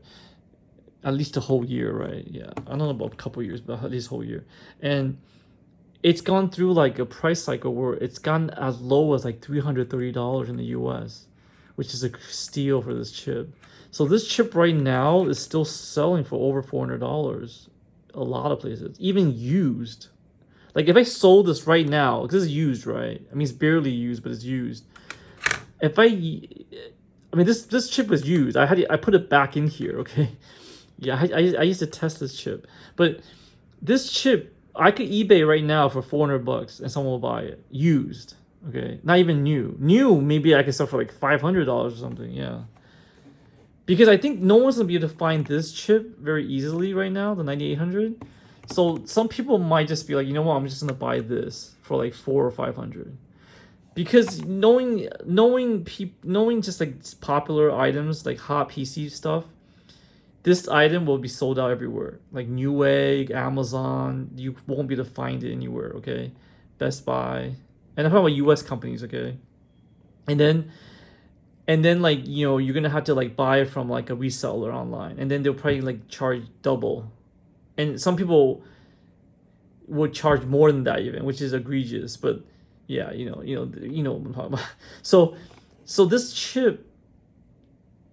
At least a whole year, right? Yeah. I don't know about a couple years, but at least a whole year. And it's gone through like a price cycle where it's gone as low as like $330 in the US, which is a steal for this chip. So this chip right now is still selling for over $400 a lot of places, even used. Like if I sold this right now, because this is used, right? I mean, it's barely used, but it's used. If I mean, this chip was used. I put it back in here, okay? Yeah, I used to test this chip, but this chip I could eBay right now for $400 and someone will buy it used. Okay, not even new. New maybe I could sell for like $500 or something. Yeah, because I think no one's gonna be able to find this chip very easily right now, the 9800. So some people might just be like, you know what, I'm just gonna buy this for like 400 or 500. Because knowing just like popular items like hot PC stuff, this item will be sold out everywhere. Like Newegg, Amazon, you won't be able to find it anywhere, okay? Best Buy. And I'm talking about US companies, okay? And then like, you're gonna have to like buy it from like a reseller online. And then they'll probably like charge double. And some people would charge more than that even, which is egregious. But yeah, what I'm talking about. So this chip,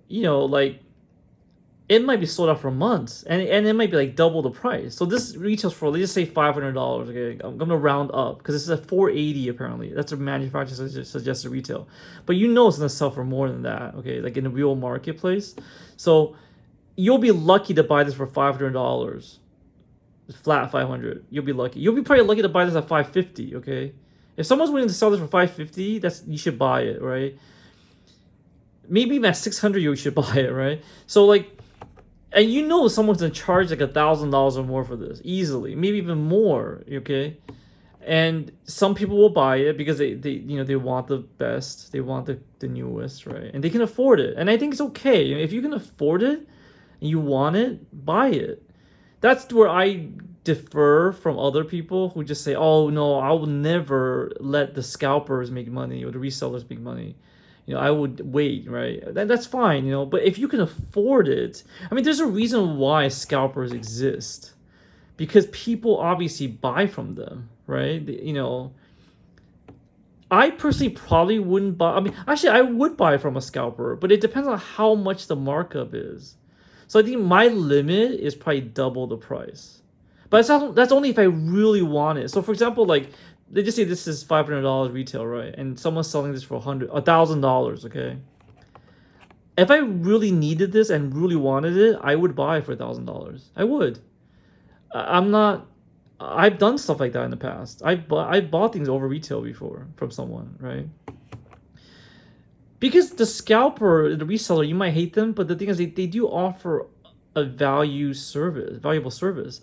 like it might be sold out for months, and it might be like double the price. So this retails for, let's just say, $500. Okay, I'm gonna round up because this is at 480 apparently. That's a manufacturer suggested retail, but you know it's gonna sell for more than that. Okay, like in the real marketplace. So you'll be lucky to buy this for $500, flat 500. You'll be lucky. You'll be probably lucky to buy this at 550. Okay, if someone's willing to sell this for 550, that's, you should buy it, right? Maybe even at 600 you should buy it, right? So like, and you know someone's gonna charge like $1,000 or more for this easily, maybe even more. Okay, and some people will buy it because they want the best, they want the newest, right? And they can afford it, and I think it's okay. If you can afford it and you want it, buy it. That's where I differ from other people who just say, oh no, I will never let the scalpers make money or the resellers make money. I would wait, right? That's fine, but if you can afford it, I mean, there's a reason why scalpers exist, because people obviously buy from them, right? I personally probably wouldn't buy. I mean, actually, I would buy from a scalper, but it depends on how much the markup is. So I think my limit is probably double the price, but that's only if I really want it. So for example, like, they just say this is $500 retail, right? And someone's selling this for $1,000, okay? If I really needed this and really wanted it, I would buy it for $1,000. I would. I'm not. I've done stuff like that in the past. I bought things over retail before from someone, right? Because the scalper, the reseller, you might hate them, but the thing is, they do offer a valuable service.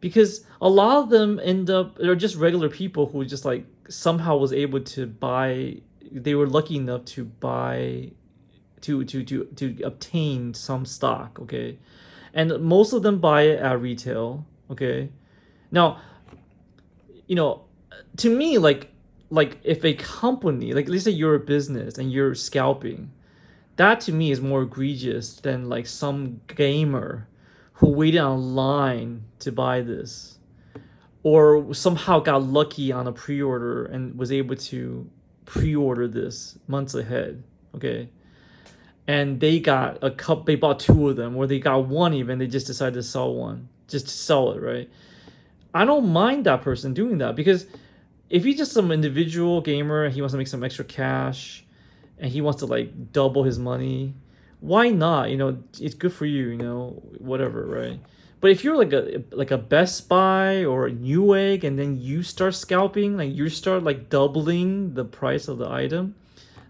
Because a lot of them they're just regular people who just like somehow was able to buy, they were lucky enough to buy, to obtain some stock, okay? And most of them buy it at retail, okay? Now, to me, like if a company, like let's say you're a business and you're scalping, that to me is more egregious than like some gamer who waited online to buy this, or somehow got lucky on a pre-order and was able to pre-order this months ahead, okay? And they bought two of them, or they got one even, they just decided to sell one, just to sell it, right? I don't mind that person doing that, because if he's just some individual gamer and he wants to make some extra cash and he wants to like double his money, why not? It's good for you, whatever, right? But if you're like a Best Buy or a Newegg, and then you start scalping, like you start like doubling the price of the item,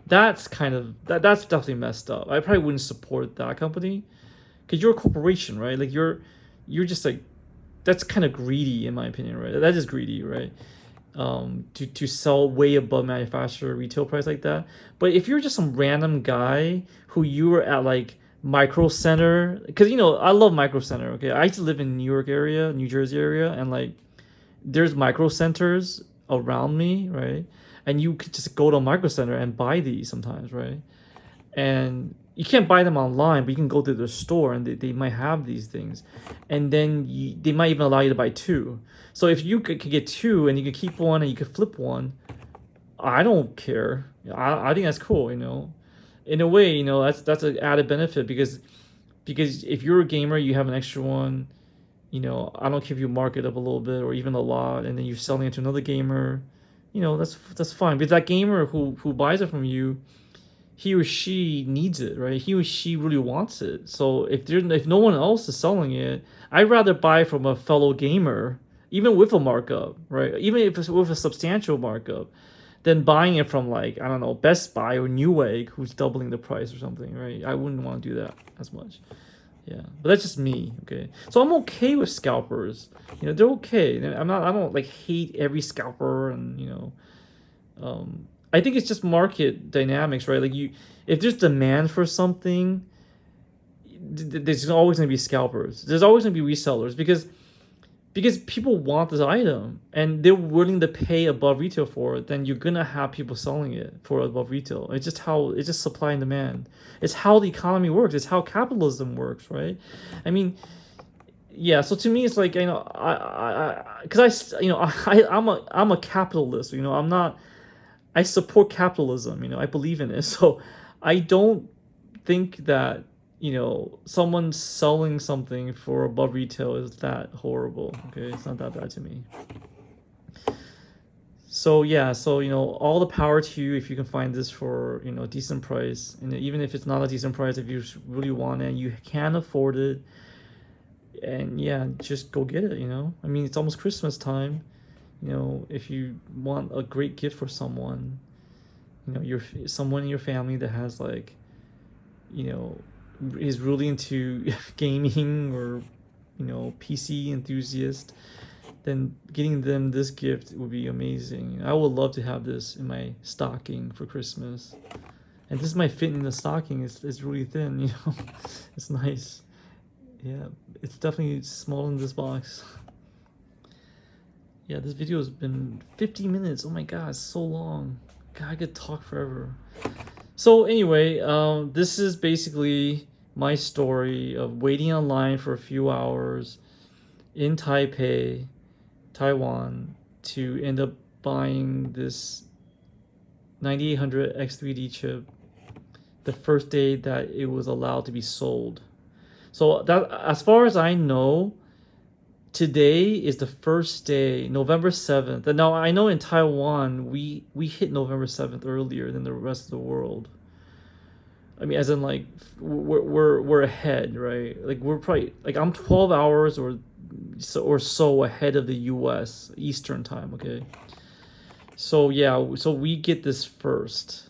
that's that's definitely messed up. I probably wouldn't support that company, because you're a corporation, right? Like you're just like, that's kind of greedy in my opinion, right? That is greedy, right? To sell way above manufacturer retail price like that. But if you're just some random guy who you were at like Micro Center, because I love Micro Center, okay? I used to live in New Jersey area, and like there's Micro Centers around me, right? And you could just go to a Micro Center and buy these sometimes, right? And you can't buy them online, but you can go to the store and they might have these things, and then they might even allow you to buy two. So if you could get two and you could keep one and you could flip one, I don't care. I think that's cool. In a way, that's an added benefit, because if you're a gamer, you have an extra one. I don't care if you mark it up a little bit or even a lot, and then you're selling it to another gamer. That's fine. But that gamer who buys it from you, he or she needs it, right? He or she really wants it. So if no one else is selling it, I'd rather buy from a fellow gamer, even with a markup, right? Even if it's with a substantial markup, than buying it from like, I don't know, Best Buy or Newegg, who's doubling the price or something, right? I wouldn't want to do that as much. Yeah, but that's just me, okay? So I'm okay with scalpers. They're okay. I don't like hate every scalper, and I think it's just market dynamics, right? Like if there's demand for something, there's always going to be scalpers. There's always going to be resellers, because people want this item and they're willing to pay above retail for it. Then you're going to have people selling it for above retail. It's just supply and demand. It's how the economy works. It's how capitalism works, right? I mean, yeah. So to me, it's like, I'm a capitalist. I'm not. I support capitalism. I believe in it. So I don't think that someone selling something for above retail is that horrible. Okay, it's not that bad to me. So yeah, so all the power to you if you can find this for a decent price, and even if it's not a decent price, if you really want it and you can afford it, and yeah, just go get it. I mean, it's almost Christmas time. If you want a great gift for someone, your someone in your family that has like, you know, is really into gaming or PC enthusiast, then getting them this gift would be amazing. I would love to have this in my stocking for Christmas. And this might fit in the stocking. It's really thin. It's nice. Yeah, it's definitely small in this box. Yeah, this video has been 50 minutes. Oh my god, it's so long. God, I could talk forever. So anyway, this is basically my story of waiting online for a few hours in Taipei, Taiwan, to end up buying this 9800 X3D chip the first day that it was allowed to be sold. So that, as far as I know, today is the first day, November 7th. And now I know in Taiwan we hit November 7th earlier than the rest of the world. I mean, as in like we're ahead, right? Like we're probably like I'm 12 hours or so ahead of the US Eastern time, okay? So yeah, so we get this first.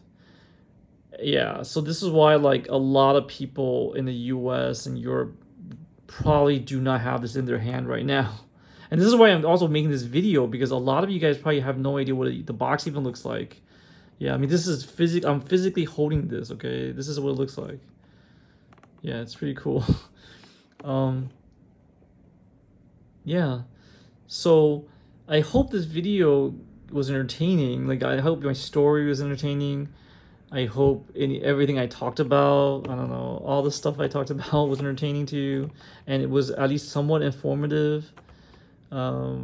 Yeah, so this is why like a lot of people in the US and Europe probably do not have this in their hand right now. And this is why I'm also making this video, because a lot of you guys probably have no idea what the box even looks like. Yeah, I mean, this is I'm physically holding this, okay? This is what it looks like. Yeah, it's pretty cool. Yeah. So I hope this video was entertaining. Like, I hope my story was entertaining. I hope everything I talked about, I don't know, all the stuff I talked about was entertaining to you, and it was at least somewhat informative. I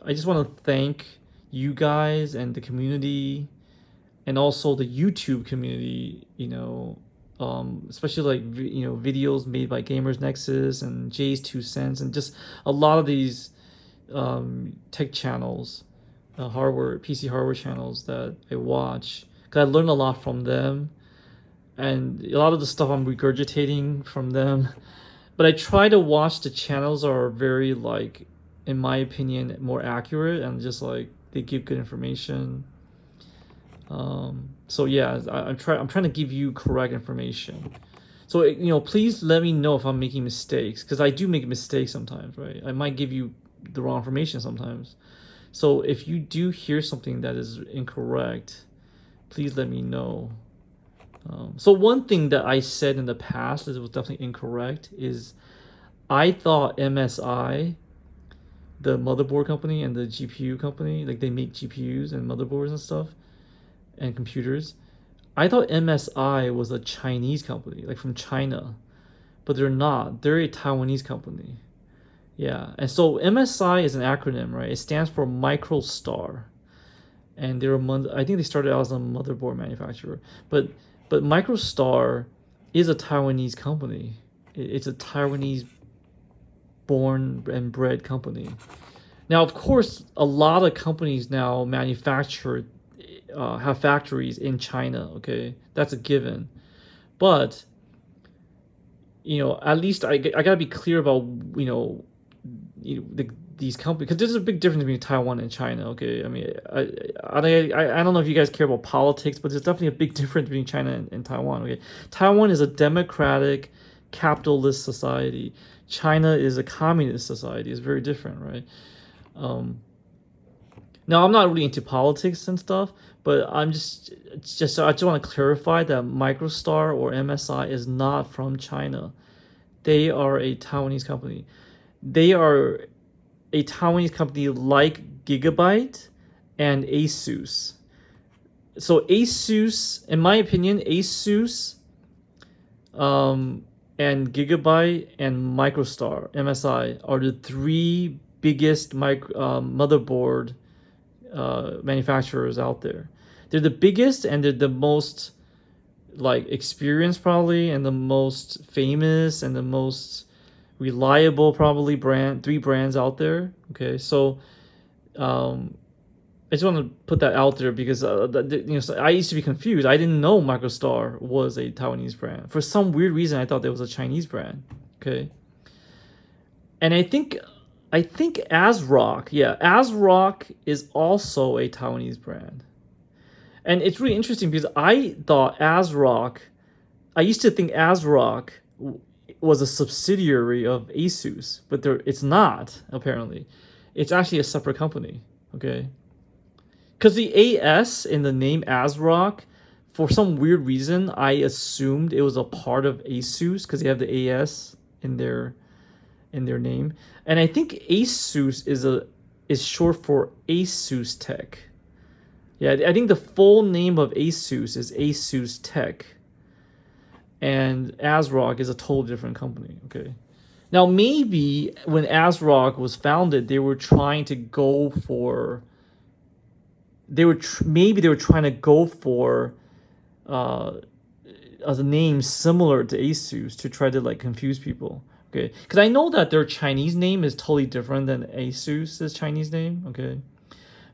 just want to thank you guys and the community, and also the YouTube community, especially like videos made by Gamers Nexus and Jay's 2 cents, and just a lot of these tech channels, PC hardware channels that I watch, because I learned a lot from them, and a lot of the stuff I'm regurgitating from them. But I try to watch the channels that are very, like, in my opinion, more accurate, and just like they give good information. So yeah, I'm trying to give you correct information. So please let me know if I'm making mistakes, because I do make mistakes sometimes, right? I might give you the wrong information sometimes. So if you do hear something that is incorrect, please let me know. So one thing that I said in the past that was definitely incorrect is I thought MSI, the motherboard company and the GPU company, like they make GPUs and motherboards and stuff and computers. I thought MSI was a Chinese company, like from China, but they're not. They're a Taiwanese company. Yeah, and so MSI is an acronym, right? It stands for MicroStar, and I think they started out as a motherboard manufacturer, but MicroStar is a Taiwanese company. It's a Taiwanese born and bred company. Now, of course, a lot of companies now manufacture, have factories in China. Okay, that's a given. But at least I gotta be clear about these companies, because there's a big difference between Taiwan and China. Okay, I mean, I don't know if you guys care about politics, but there's definitely a big difference between China and Taiwan. Okay, Taiwan is a democratic, capitalist society. China is a communist society. It's very different, right? Now, I'm not really into politics and stuff, but I just want to clarify that MicroStar or MSI is not from China. They are a Taiwanese company. They are a Taiwanese company like Gigabyte and Asus. So Asus, in my opinion, Asus, and Gigabyte and MicroStar, MSI, are the three biggest motherboard manufacturers out there. They're the biggest, and they're the most like experienced probably, and the most famous and the most reliable probably brand, three brands out there. Okay, so um, I just want to put that out there because so I used to be confused. I didn't know Microstar was a Taiwanese brand. For some weird reason, I thought it was a Chinese brand. Okay, and I think ASRock, yeah, ASRock is also a Taiwanese brand. And it's really interesting because I thought ASRock, I used to think ASRock was a subsidiary of Asus, but it's not, apparently. It's actually a separate company, okay? Because the AS in the name ASRock, for some weird reason, I assumed it was a part of Asus because they have the AS in their name. And I think Asus is short for Asus Tech. Yeah, I think the full name of Asus is Asus Tech, and ASRock is a totally different company. Okay, now maybe when ASRock was founded, they were trying to go for maybe they were trying to go for uh, a name similar to Asus to try to like confuse people. Okay, because I know that their Chinese name is totally different than Asus's Chinese name. Okay,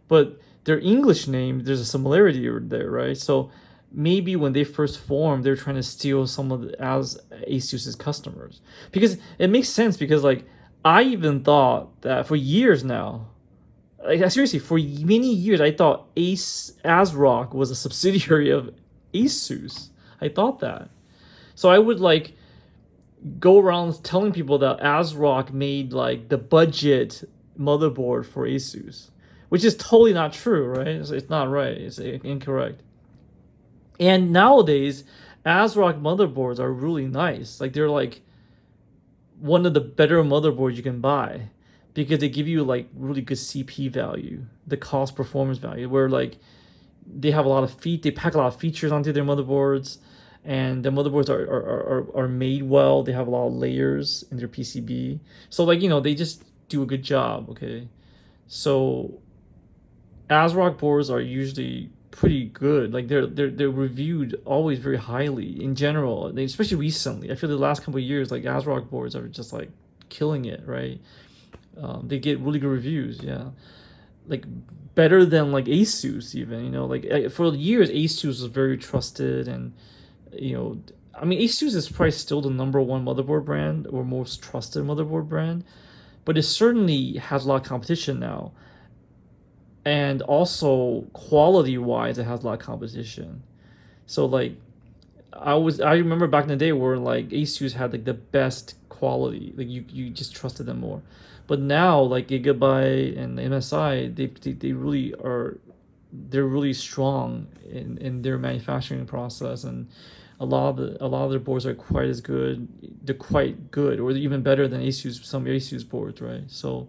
but their English name, there's a similarity there, right? So maybe when they first formed, they're trying to steal some of as Asus's customers, because it makes sense. Because like I even thought that for years now, like seriously, for many years, I thought ASRock was a subsidiary of Asus. I thought that. So I would like go around telling people that ASRock made like the budget motherboard for Asus, which is totally not true, right? It's not right. It's incorrect. And nowadays, ASRock motherboards are really nice. Like they're like one of the better motherboards you can buy because they give you like really good CP value, the cost performance value, where like they have a lot of they pack a lot of features onto their motherboards, and the motherboards are made well. They have a lot of layers in their PCB, so like they just do a good job. Okay, so ASRock boards are usually pretty good. Like they're reviewed always very highly in general. Especially recently, I feel the last couple of years, like ASRock boards are just like killing it. Right, they get really good reviews. Yeah, like better than like Asus even. Like for years Asus was very trusted, and I mean Asus is probably still the number one motherboard brand or most trusted motherboard brand, but it certainly has a lot of competition now. And also quality wise it has a lot of competition. So like I remember back in the day where like Asus had like the best quality, like you just trusted them more. But now like Gigabyte and MSI, they really are, they're really strong in their manufacturing process, and a lot of their boards are quite as good. They're quite good, or even better than Asus, some Asus boards, right? So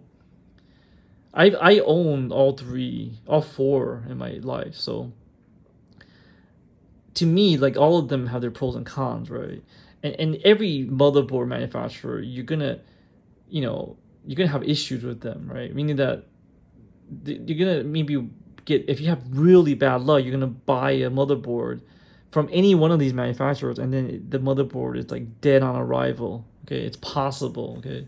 I own all four in my life. So to me, like all of them have their pros and cons, right? And every motherboard manufacturer, you're gonna have issues with them, right? Meaning that you're gonna maybe get, if you have really bad luck, you're gonna buy a motherboard from any one of these manufacturers, and then the motherboard is like dead on arrival. Okay, it's possible. Okay,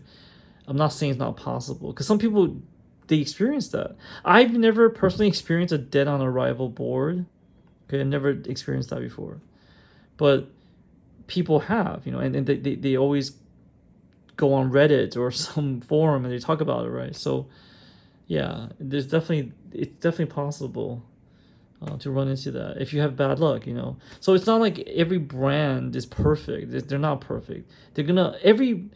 I'm not saying it's not possible because some people they experience that. I've never personally experienced a dead on arrival board. Okay, I've never experienced that before, but people have, and they always go on Reddit or some forum and they talk about it, right? So yeah, it's definitely possible to run into that if you have bad luck. So it's not like every brand is perfect. They're not perfect. They're gonna every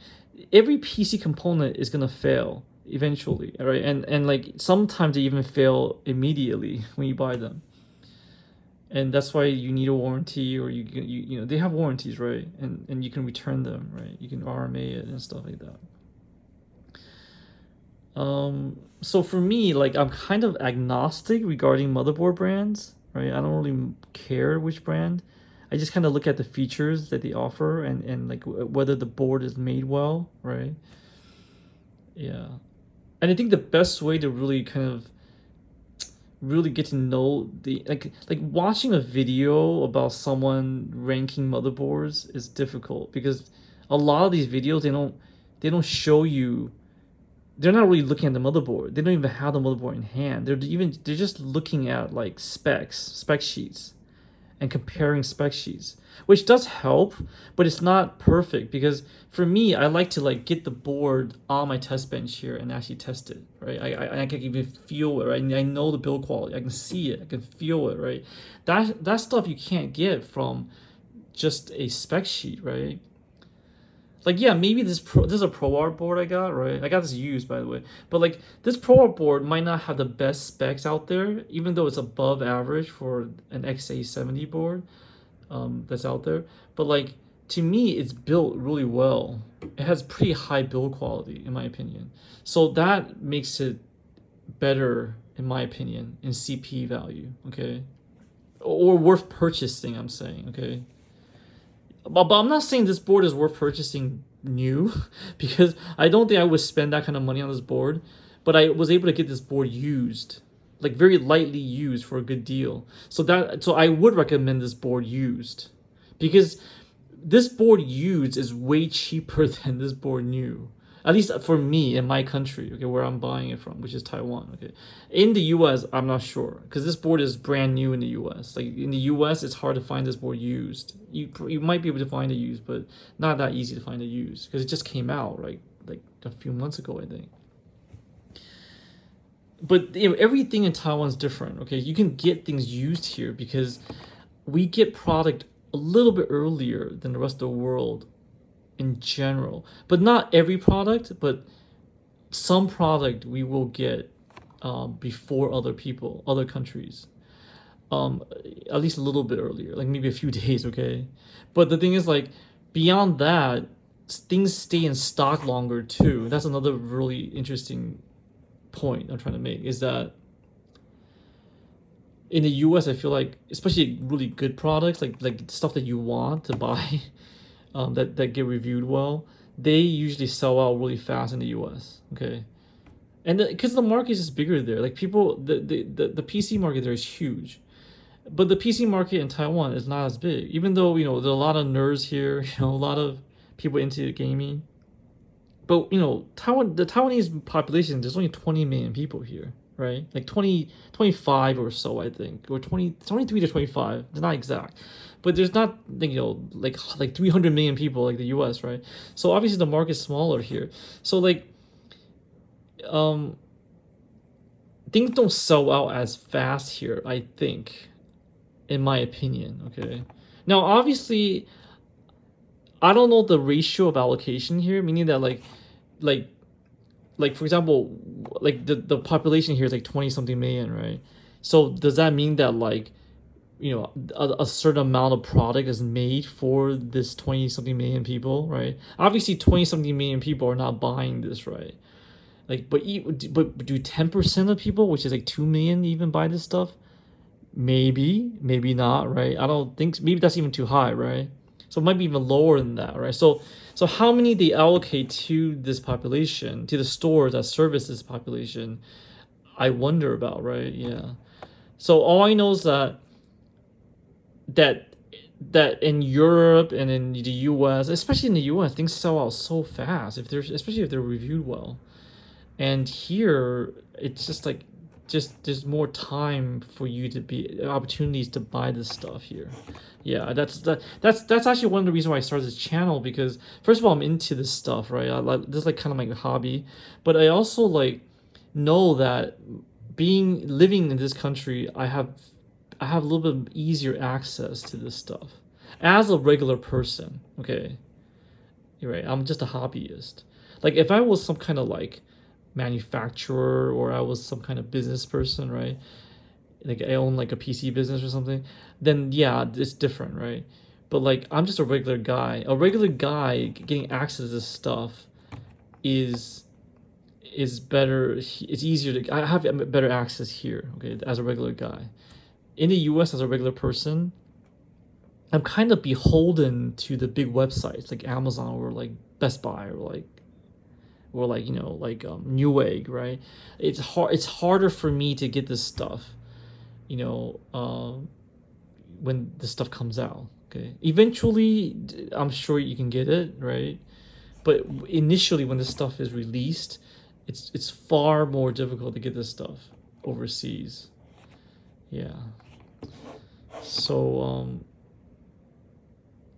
PC component is gonna fail eventually, right? And like sometimes they even fail immediately when you buy them, and that's why you need a warranty, or they have warranties, right? And you can return them, right? You can RMA it and stuff like that. So for me, like I'm kind of agnostic regarding motherboard brands, right? I don't really care which brand. I just kind of look at the features that they offer, and like whether the board is made well, right? Yeah. And I think the best way to really kind of really get to know the like watching a video about someone ranking motherboards is difficult because a lot of these videos they don't show you, they're not really looking at the motherboard. They don't even have the motherboard in hand. They're just looking at like spec sheets, and comparing spec sheets, which does help, but it's not perfect because for me, I like to like get the board on my test bench here and actually test it, right? I can even feel it, right? I know the build quality. I can see it. I can feel it, right? That stuff you can't get from just a spec sheet, right? Like yeah, maybe this is a Pro Art board I got, right? I got this used by the way, but like this Pro Art board might not have the best specs out there, even though it's above average for an XA70 board that's out there. But like to me, it's built really well. It has pretty high build quality in my opinion, so that makes it better in my opinion in CP value, okay, or worth purchasing. I'm saying, okay. But I'm not saying this board is worth purchasing new because I don't think I would spend that kind of money on this board. But I was able to get this board used, like very lightly used for a good deal. So I would recommend this board used because this board used is way cheaper than this board new. At least for me in my country, okay, where I'm buying it from, which is Taiwan. Okay, in the U.S., I'm not sure because this board is brand new in the U.S. Like in the U.S., it's hard to find this board used. You might be able to find it used, but not that easy to find it used because it just came out like a few months ago, I think. But everything in Taiwan is different. Okay, you can get things used here because we get product a little bit earlier than the rest of the world in general, but not every product, but some product we will get before other countries, at least a little bit earlier, like maybe a few days, okay. But the thing is, like beyond that, things stay in stock longer too. That's another really interesting point I'm trying to make is that in the US, I feel like especially really good products, like stuff that you want to buy, that get reviewed well, they usually sell out really fast in the US. Okay, and because the market is just bigger there, like people, the PC market there is huge, but the PC market in Taiwan is not as big. Even though there are a lot of nerds here, a lot of people into gaming, but the Taiwanese population, there's only 20 million people here, right? Like 20, 25 or so, I think, or 23 to 25. It's not exact, but there's not like 300 million people like the U.S., right? So obviously the market's smaller here. So like things don't sell out as fast here, I think, in my opinion. Okay, now obviously I don't know the ratio of allocation here, meaning that like like for example, like the population here is like 20 something million, right? So does that mean that like a certain amount of product is made for this 20 something million people, right? Obviously 20 something million people are not buying this, right? Like but do 10% of people, which is like 2 million, even buy this stuff? Maybe not, right? I don't think, maybe that's even too high, right? So it might be even lower than that, right? So how many they allocate to this population, to the stores that service this population, I wonder about, right? Yeah. So all I know is that that in Europe and in the US, especially in the US, things sell out so fast especially if they're reviewed well. And here it's just like just there's more time for you to be opportunities to buy this stuff here. Yeah, that's actually one of the reasons why I started this channel, because first of all I'm into this stuff, right? This is like kind of my hobby, but I also like know that living in this country, I have a little bit easier access to this stuff as a regular person. Okay, you're right. I'm just a hobbyist. Like if I was some kind of like manufacturer, or I was some kind of business person, right? Like I own like a PC business or something, then yeah, it's different, right? But like I'm just a regular guy. A regular guy getting access to this stuff is better. It's easier to I have better access here, okay, as a regular guy. In the US, as a regular person, I'm kind of beholden to the big websites like Amazon or like Best Buy or like Newegg, right? It's harder for me to get this stuff you know, when the stuff comes out. Okay, eventually, I'm sure you can get it, right? But initially, when this stuff is released, it's far more difficult to get this stuff overseas. Yeah. So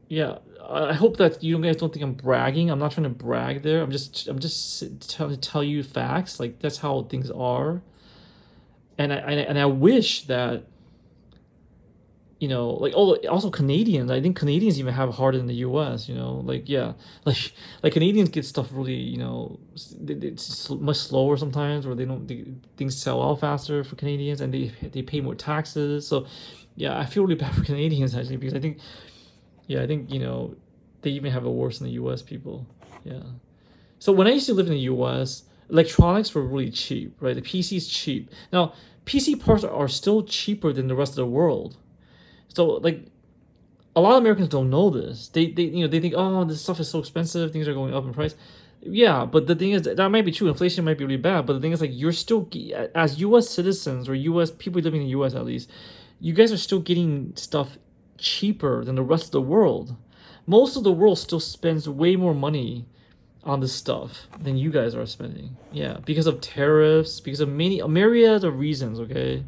yeah, I hope that you guys don't think I'm bragging. I'm not trying to brag there. I'm just trying to tell you facts. Like that's how things are. And I wish that, you know, like, oh, also Canadians. I think Canadians even have it harder than the U.S. You know, like yeah, like Canadians get stuff really, you know, it's much slower sometimes, or things sell out faster for Canadians, and they pay more taxes. So yeah, I feel really bad for Canadians actually, because I think, you know, they even have it worse than the U.S. people. Yeah. So when I used to live in the U.S., electronics were really cheap, right? The PC's cheap. Now, PC parts are still cheaper than the rest of the world. So like a lot of Americans don't know this. They you know, they think, oh, this stuff is so expensive, things are going up in price. Yeah, but the thing is that might be true. Inflation might be really bad, but the thing is, like, you're still, as U.S. citizens, or U.S. people living in the U.S. at least, you guys are still getting stuff cheaper than the rest of the world. Most of the world still spends way more money on this stuff than you guys are spending. Yeah, because of tariffs, because of a myriad of reasons. Okay,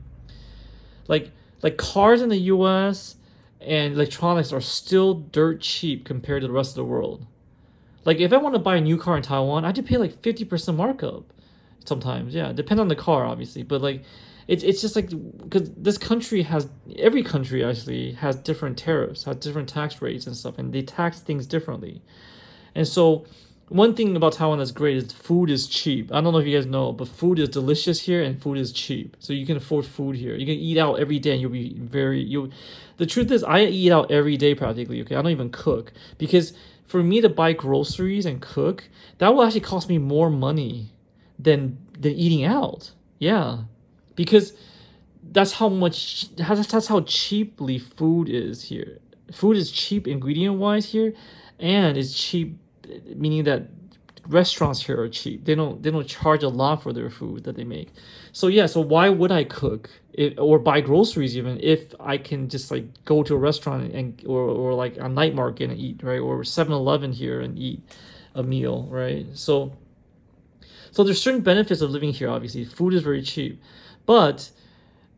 like cars in the U.S. and electronics are still dirt cheap compared to the rest of the world. Like if I want to buy a new car in Taiwan, I have to pay like 50% markup sometimes. Yeah, depend on the car obviously, but like it's just like, because this country has, every country actually has different tariffs, has different tax rates and stuff, and they tax things differently. And so one thing about Taiwan that's great is food is cheap. I don't know if you guys know, but food is delicious here and food is cheap. So you can afford food here. You can eat out every day and you'll be very you the truth is, I eat out every day practically, okay? I don't even cook, because for me to buy groceries and cook, that will actually cost me more money than eating out. Yeah. Because that's how cheaply food is here. Food is cheap ingredient wise here, and it's cheap meaning that restaurants here are cheap. They don't charge a lot for their food that they make. So yeah, so why would I cook or buy groceries even if I can just like go to a restaurant and or like a night market and eat, right? Or 7-Eleven here and eat a meal, right? So there's certain benefits of living here. Obviously, food is very cheap, but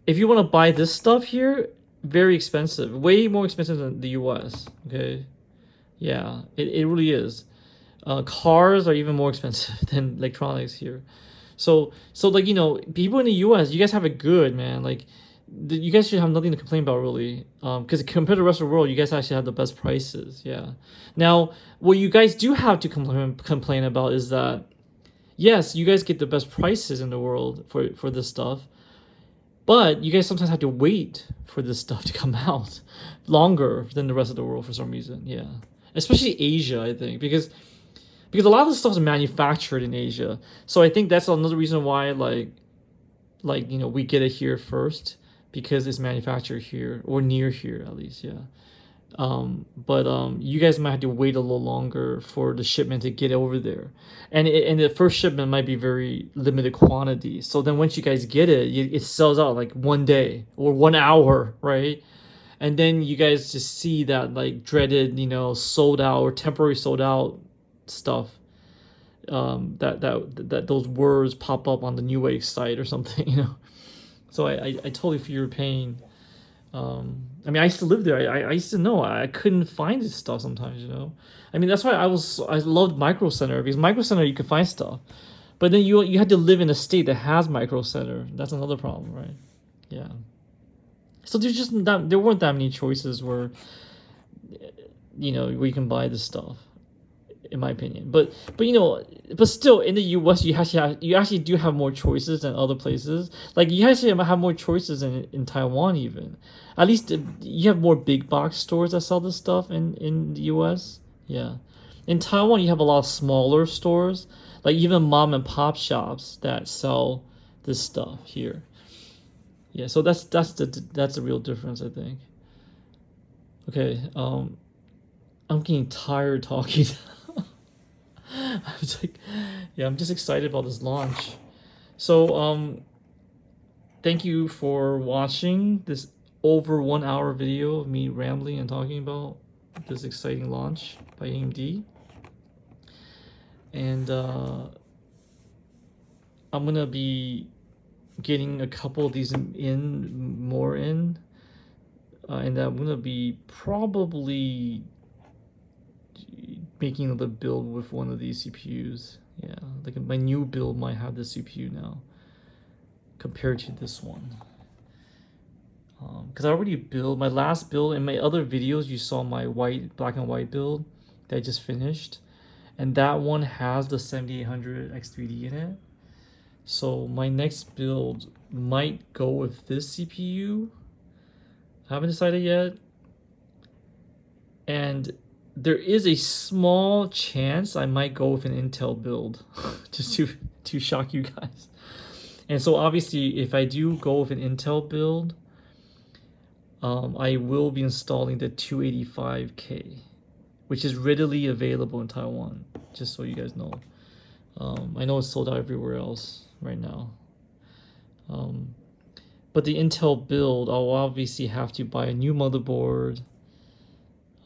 if you want to buy this stuff here, very expensive, way more expensive than the U.S. Okay, yeah, it really is. Cars are even more expensive than electronics here. So like, you know, people in the U.S., you guys have it good, man. Like, you guys should have nothing to complain about really. Because compared to the rest of the world, you guys actually have the best prices. Yeah. Now, what you guys do have to complain about is that, yes, you guys get the best prices in the world for this stuff, but you guys sometimes have to wait for this stuff to come out longer than the rest of the world for some reason. Yeah. Especially Asia, I think, because a lot of the stuff is manufactured in Asia. So I think that's another reason why, like, you know, we get it here first, because it's manufactured here, or near here at least. Yeah. But you guys might have to wait a little longer for the shipment to get over there, and the first shipment might be very limited quantity. So then once you guys get it, it sells out like 1 day or 1 hour, right? And then you guys just see that like dreaded, you know, sold out or temporary sold out stuff. That those words pop up on the Newegg site or something, you know. So I totally feel your pain. I mean, I used to live there. I used to know I couldn't find this stuff sometimes, you know. I mean, that's why I loved Micro Center, because Micro Center you can find stuff, but then you had to live in a state that has Micro Center. That's another problem, right? Yeah. So there weren't that many choices where, you know, where you can buy this stuff, in my opinion. But you know, but still in the U.S. you actually do have more choices than other places. Like you actually have more choices in Taiwan even. At least you have more big box stores that sell this stuff in the U.S. Yeah, in Taiwan you have a lot of smaller stores, like even mom and pop shops that sell this stuff here. Yeah, so that's the real difference, I think. Okay, I'm getting tired talking. I was like, yeah, I'm just excited about this launch. So thank you for watching this over 1 hour video of me rambling and talking about this exciting launch by AMD. And I'm gonna be getting a couple of these more in, and I'm gonna be probably making the build with one of these CPUs. Yeah, like my new build might have the CPU now compared to this one. Because I already built my last build in my other videos. You saw my black and white build that I just finished, and that one has the 7800 X3D in it. So my next build might go with this CPU. I haven't decided yet, and there is a small chance I might go with an Intel build, just to shock you guys. And so obviously, if I do go with an Intel build, I will be installing the 285K, which is readily available in Taiwan, just so you guys know. I know it's sold out everywhere else right now. But the Intel build, I'll obviously have to buy a new motherboard.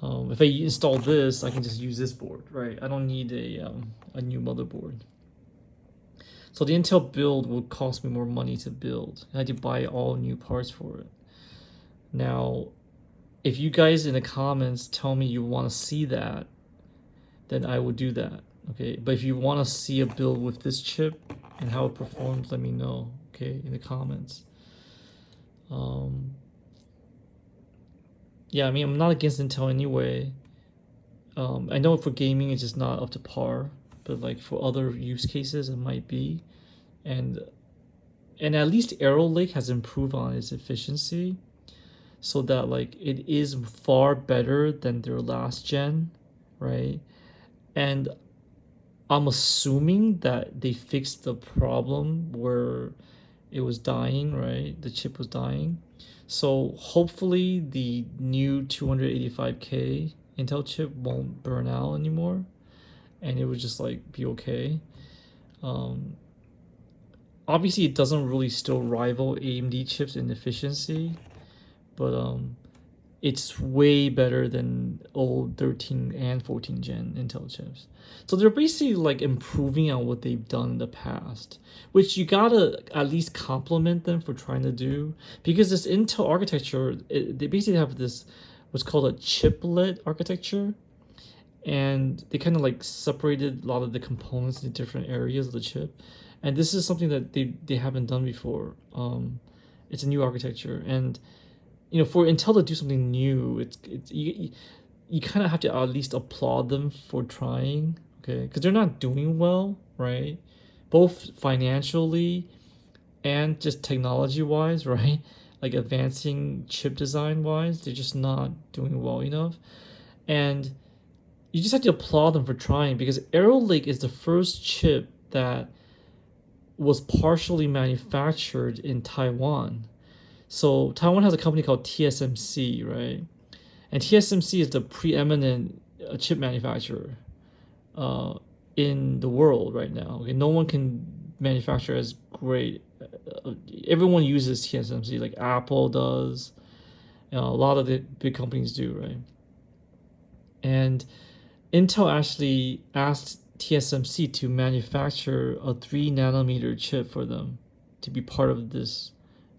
If I install this, I can just use this board, right? I don't need a new motherboard. So the Intel build will cost me more money to build. I had to buy all new parts for it. Now, if you guys in the comments tell me you want to see that, then I will do that, okay? But if you want to see a build with this chip and how it performs, let me know, okay, in the comments. Yeah, I mean, I'm not against Intel anyway. I know for gaming it's just not up to par, but like for other use cases it might be. And at least Arrow Lake has improved on its efficiency, so that like it is far better than their last gen, right? And I'm assuming that they fixed the problem where it was dying, right? The chip was dying. So hopefully the new 285K Intel chip won't burn out anymore, and it would just like be okay. Obviously it doesn't really still rival AMD chips in efficiency, but it's way better than old 13 and 14 gen Intel chips. So they're basically like improving on what they've done in the past, which you gotta at least compliment them for trying to do, because this Intel architecture, they basically have this what's called a chiplet architecture, and they kind of like separated a lot of the components in different areas of the chip, and this is something that they haven't done before. It's a new architecture, and you know, for Intel to do something new, it's you kind of have to at least applaud them for trying, okay? Because they're not doing well, right? Both financially and just technology wise, right? Like advancing chip design wise, they're just not doing well enough. And you just have to applaud them for trying, because Arrow Lake is the first chip that was partially manufactured in Taiwan. So Taiwan has a company called TSMC, right? And TSMC is the preeminent chip manufacturer in the world right now. Okay, no one can manufacture as great. Everyone uses TSMC, like Apple does. You know, a lot of the big companies do, right? And Intel actually asked TSMC to manufacture a 3 nanometer chip for them to be part of this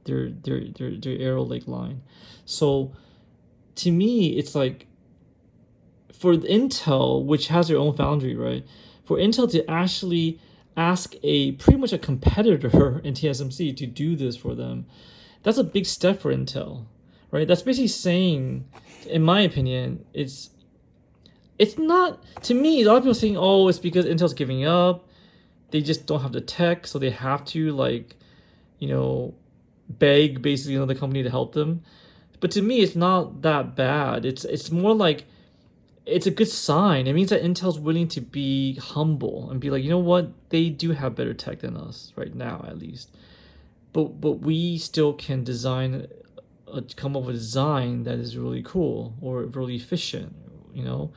their Arrow Lake line. So to me, it's like for Intel, which has their own foundry, right? For Intel to actually ask a pretty much a competitor in TSMC to do this for them, that's a big step for Intel, right? That's basically saying, in my opinion, it's not, to me, a lot of people are saying, oh, it's because Intel's giving up, they just don't have the tech, so they have to like, you know, beg basically another company to help them. But to me, it's not that bad. It's more like it's a good sign. It means that Intel's willing to be humble and be like, you know what, they do have better tech than us right now, at least. But we still can come up with a design that is really cool or really efficient, you know.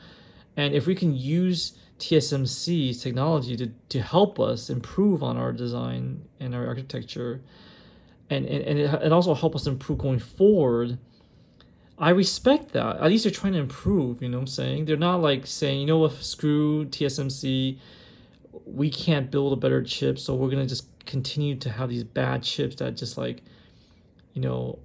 And if we can use TSMC's technology to help us improve on our design and our architecture, and it also help us improve going forward. I respect that. At least they're trying to improve, you know what I'm saying? They're not like saying, you know what, screw TSMC, we can't build a better chip, so we're gonna just continue to have these bad chips that just like, you know,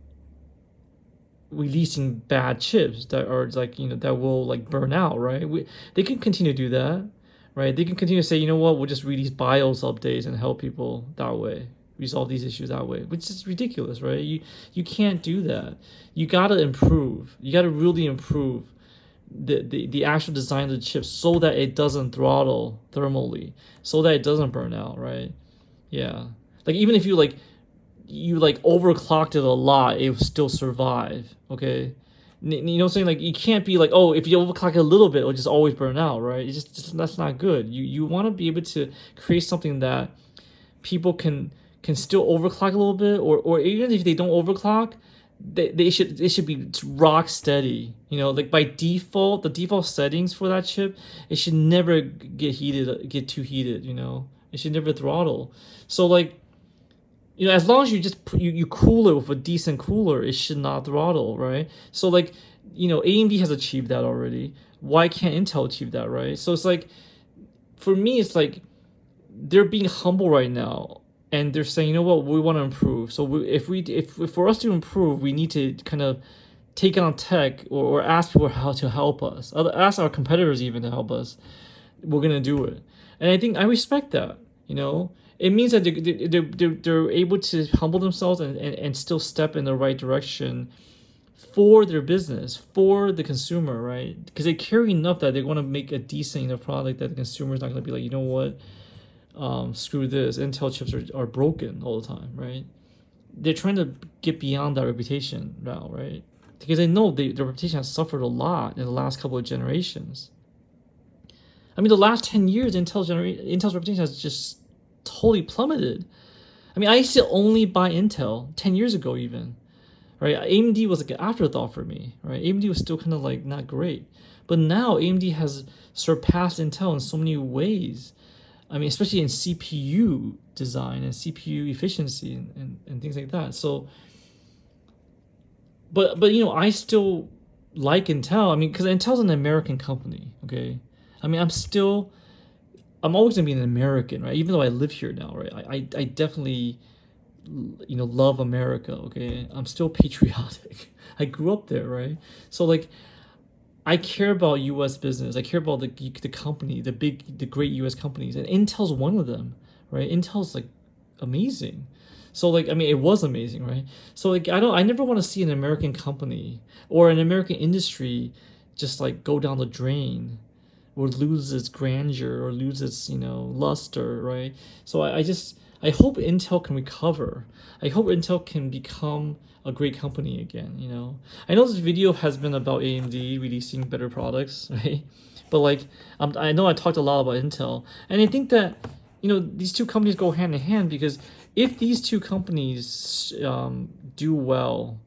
releasing bad chips that are like, you know, that will like burn out, right? They can continue to do that, right? They can continue to say, you know what, we'll just release BIOS updates and help people that way, resolve these issues that way, which is ridiculous, right? You can't do that. You gotta improve. You gotta really improve the actual design of the chip so that it doesn't throttle thermally, so that it doesn't burn out, right? Yeah. Like even if you like overclocked it a lot, it will still survive. Okay, you know what I'm saying? Like you can't be like, oh, if you overclock it a little bit, it'll just always burn out, right? It's just that's not good. You want to be able to create something that people can still overclock a little bit, or even if they don't overclock, they should be rock steady. You know, like by default, the default settings for that chip, it should never get too heated. You know, it should never throttle. So like, you know, as long as you just you cool it with a decent cooler, it should not throttle, right? So like, you know, AMD has achieved that already. Why can't Intel achieve that, right? So it's like, for me, it's like they're being humble right now, and they're saying, you know what, we want to improve. So if for us to improve, we need to kind of take on tech, or ask people how to help us, ask our competitors even to help us. We're gonna do it, and I think I respect that. You know, it means that they're able to humble themselves and still step in the right direction for their business, for the consumer, right? Because they care enough that they want to make a decent enough product that the consumer is not going to be like, you know what, screw this. Intel chips are broken all the time, right? They're trying to get beyond that reputation now, right? Because they know their reputation has suffered a lot in the last couple of generations. I mean, the last 10 years, Intel's reputation has just totally plummeted. I mean, I used to only buy Intel 10 years ago, even. Right? AMD was like an afterthought for me, right? AMD was still kind of like not great. But now AMD has surpassed Intel in so many ways. I mean, especially in CPU design and CPU efficiency and things like that. So, but you know, I still like Intel. I mean, because Intel's an American company, okay? I mean, I'm always gonna be an American, right? Even though I live here now, right? I definitely, you know, love America, okay? I'm still patriotic. I grew up there, right? So like, I care about U.S. business. I care about the company, the great U.S. companies, and Intel's one of them, right? Intel's like amazing. So like, I mean, it was amazing, right? So like, I never want to see an American company or an American industry just like go down the drain, or lose its grandeur, or lose its, you know, luster, right? So I hope Intel can recover. I hope Intel can become a great company again, you know. I know this video has been about AMD releasing better products, right? But like, I know I talked a lot about Intel, and I think that, you know, these two companies go hand in hand, because if these two companies do well,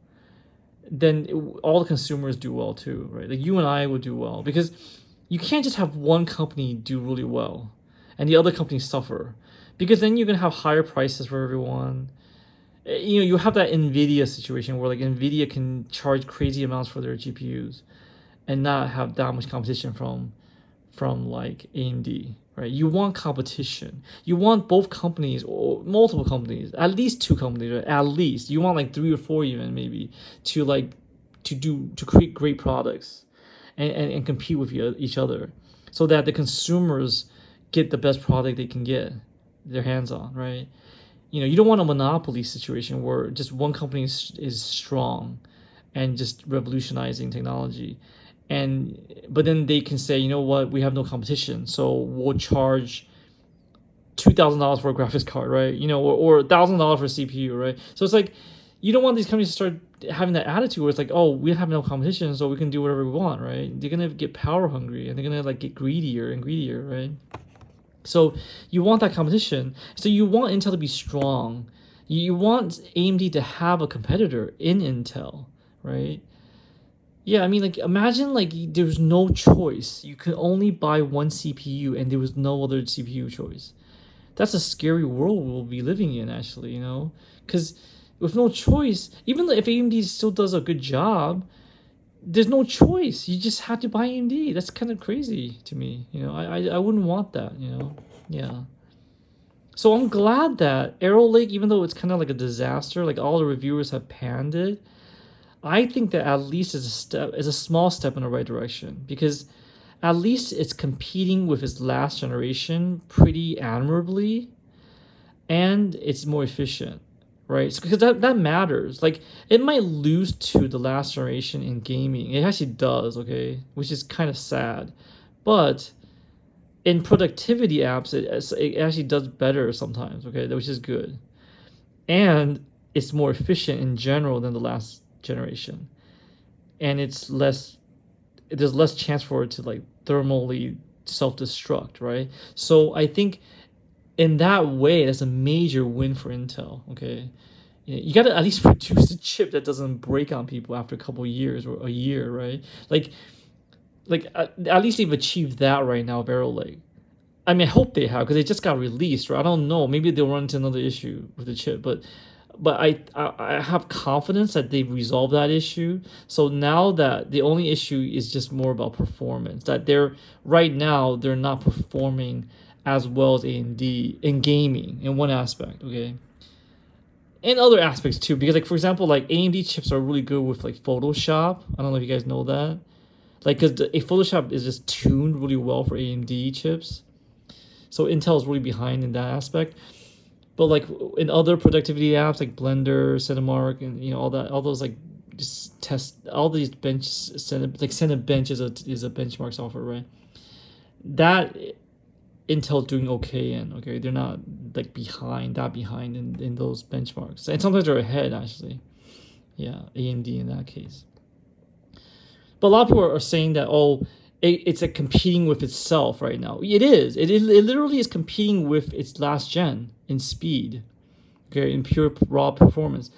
then all the consumers do well too, right? Like you and I will do well, because you can't just have one company do really well and the other companies suffer, because then you're gonna have higher prices for everyone. You know, you have that Nvidia situation where like Nvidia can charge crazy amounts for their GPUs and not have that much competition from like AMD, right? You want competition. You want both companies or multiple companies, at least two companies, right? At least you want like three or four even maybe to create great products and compete with each other, so that the consumers get the best product they can get their hands on, right? You know, you don't want a monopoly situation where just one company is strong and just revolutionizing technology, but then they can say, you know what, we have no competition, so we'll charge $2,000 for a graphics card, right? You know, or $1,000 for a CPU, right? So it's like, you don't want these companies to start having that attitude where it's like, oh, we have no competition, so we can do whatever we want, right? They're gonna get power hungry, and they're gonna like get greedier and greedier, right? So you want that competition. So you want Intel to be strong. You want AMD to have a competitor in Intel, right? Yeah, I mean, like, imagine like there was no choice. You could only buy one CPU, and there was no other CPU choice. That's a scary world we'll be living in, actually, you know? Because with no choice, even if AMD still does a good job, there's no choice. You just have to buy AMD. That's kind of crazy to me. I wouldn't want that. Yeah. So I'm glad that Arrow Lake, even though it's kind of like a disaster, like all the reviewers have panned it, I think that at least is a small step in the right direction, because at least it's competing with its last generation pretty admirably, and it's more efficient, right? So, because that matters. Like, it might lose to the last generation in gaming. It actually does, okay, which is kind of sad, but in productivity apps, it actually does better sometimes, okay, which is good, and it's more efficient in general than the last generation, and there's less chance for it to like thermally self-destruct, right? So I think in that way, that's a major win for Intel. Okay, you got to at least produce a chip that doesn't break on people after a couple of years or a year, right? Like at least they've achieved that right now, Arrow Lake. I mean, I hope they have, because they just got released, right? I don't know. Maybe they'll run into another issue with the chip, but I have confidence that they've resolved that issue. So now that the only issue is just more about performance, that right now they're not performing as well as AMD in gaming in one aspect, okay? And other aspects too, because like for example, like AMD chips are really good with like Photoshop. I don't know if you guys know that. Like, because Photoshop is just tuned really well for AMD chips. So Intel is really behind in that aspect. But like in other productivity apps like Blender, Cinemark, and all those like just test all these Cinebench is a benchmark software, right? That Intel's doing okay in, okay, they're not like behind in those benchmarks, and sometimes they're ahead actually. Yeah, AMD in that case. But a lot of people are saying that it's like competing with itself right now. It is. It literally is competing with its last gen in speed, okay, in pure raw performance,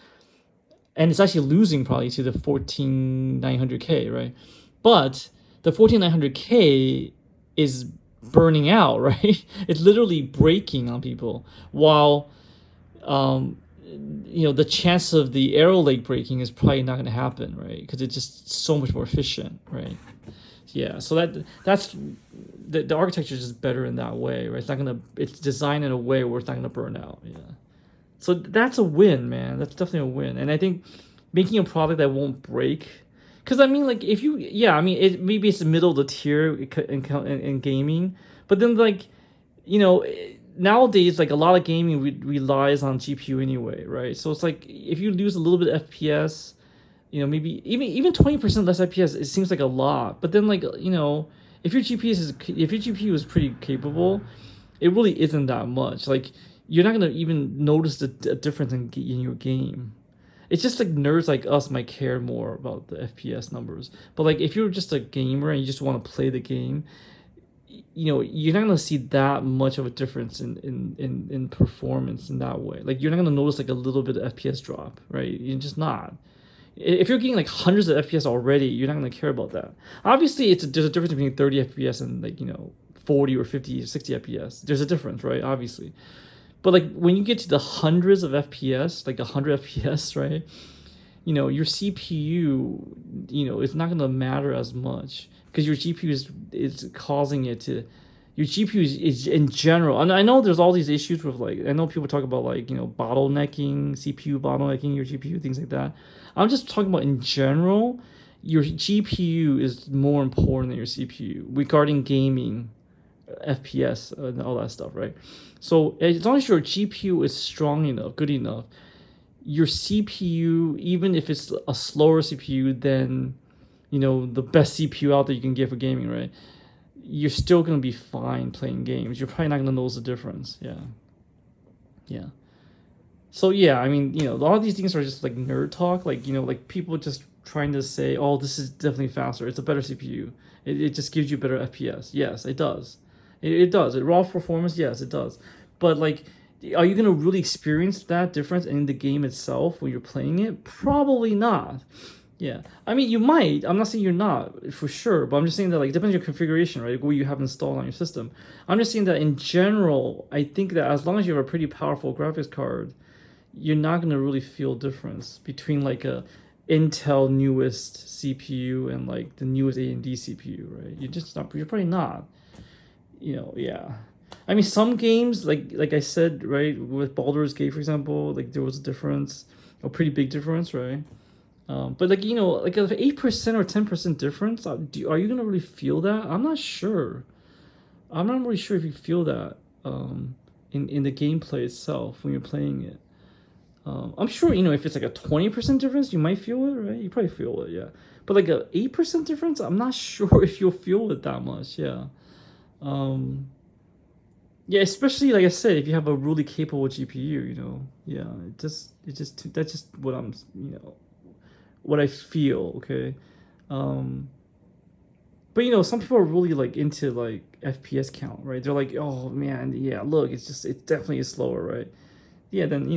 and it's actually losing probably to the 14900K, right? But the 14900K is burning out, right? It's literally breaking on people, while the chance of the Arrow Lake breaking is probably not going to happen, right? Because it's just so much more efficient, right? Yeah, so that's the architecture is just better in that way, right? It's designed in a way where it's not gonna burn out. Yeah, so that's a win, man. That's definitely a win, and I think making a product that won't break, because I mean, like if you, yeah, I mean, maybe it's the middle of the tier in gaming, but then like, nowadays like a lot of gaming relies on GPU anyway, right? So it's like if you lose a little bit of FPS, maybe even 20% less FPS, it seems like a lot. But then like, if your GPU is pretty capable, it really isn't that much. Like, you're not gonna even notice the difference in your game. It's just like nerds like us might care more about the FPS numbers. But like if you're just a gamer and you just want to play the game, you're not gonna see that much of a difference in performance in that way. Like, you're not gonna notice like a little bit of FPS drop, right? You're just not. If you're getting like hundreds of FPS already, you're not gonna care about that. Obviously, there's a difference between 30 FPS and like 40 or 50 or 60 FPS. There's a difference, right? Obviously, but like when you get to the hundreds of FPS, like 100 FPS, right? Your CPU, it's not gonna matter as much, because your GPU is causing it to. Your GPU is in general, and I know there's all these issues with like, I know people talk about like bottlenecking, CPU bottlenecking your GPU, things like that. I'm just talking about in general, your GPU is more important than your CPU regarding gaming, FPS, and all that stuff, right? So as long as your GPU is strong enough, good enough, your CPU, even if it's a slower CPU than the best CPU out there you can get for gaming, right? You're still gonna be fine playing games. You're probably not gonna notice the difference. Yeah. So yeah, I mean, a lot of these things are just like nerd talk, like like people just trying to say, oh, this is definitely faster. It's a better CPU. It just gives you better FPS. Yes, it does. It does. It raw performance. Yes, it does. But like, are you gonna really experience that difference in the game itself when you're playing it? Probably not. Yeah, I mean, you might. I'm not saying you're not for sure, but I'm just saying that like it depends on your configuration, right? What you have installed on your system. I'm just saying that in general, I think that as long as you have a pretty powerful graphics card, you're not gonna really feel difference between like a Intel newest CPU and like the newest AMD CPU, right? You're just not. You're probably not. Yeah. I mean, some games like I said, right, with Baldur's Gate, for example, like there was a difference, a pretty big difference, right? But like like an 8% or 10% difference, are you gonna really feel that? I'm not sure. I'm not really sure if you feel that in the gameplay itself when you're playing it. I'm sure if it's like a 20% difference, you might feel it, right? You probably feel it, yeah. But like a 8% difference, I'm not sure if you'll feel it that much, yeah. Yeah, especially like I said, if you have a really capable GPU, yeah, that's just what what I feel, okay. Um, but some people are really like into like FPS count, right? They're like, oh man, yeah, look, it definitely is slower, right? Yeah, then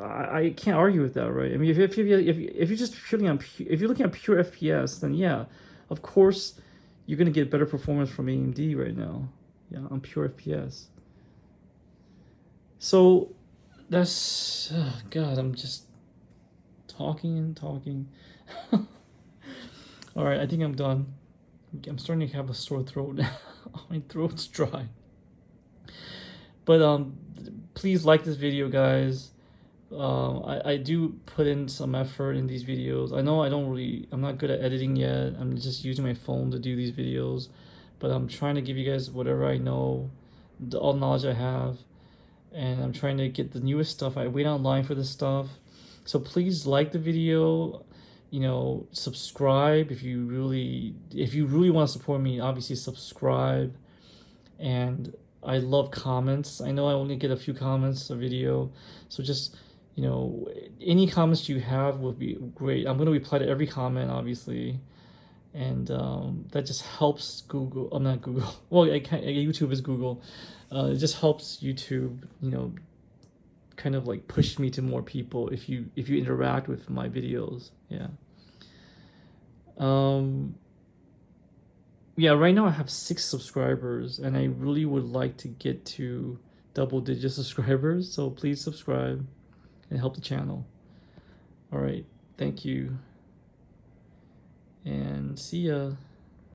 I can't argue with that, right? I mean, if you're just purely on if you're looking at pure FPS, then yeah, of course, you're gonna get better performance from AMD right now, yeah, on pure FPS. So that's God, I'm just talking and talking. All right, I think I'm done. I'm starting to have a sore throat now. My throat's dry. But please like this video, guys. I do put in some effort in these videos. I know I'm not good at editing yet. I'm just using my phone to do these videos, but I'm trying to give you guys whatever I know, all knowledge I have, and I'm trying to get the newest stuff. I wait online for this stuff, so please like the video. Subscribe if you really want to support me. Obviously, subscribe, and I love comments. I know I only get a few comments a video, so just any comments you have will be great. I'm gonna reply to every comment, obviously, and that just helps Google. I'm not Google. Well, I can't. YouTube is Google. It just helps YouTube. Kind of like push me to more people if you interact with my videos. Yeah. Yeah, right now I have 6 subscribers, and I really would like to get to double-digit subscribers. So please subscribe and help the channel. All right, thank you, and see ya.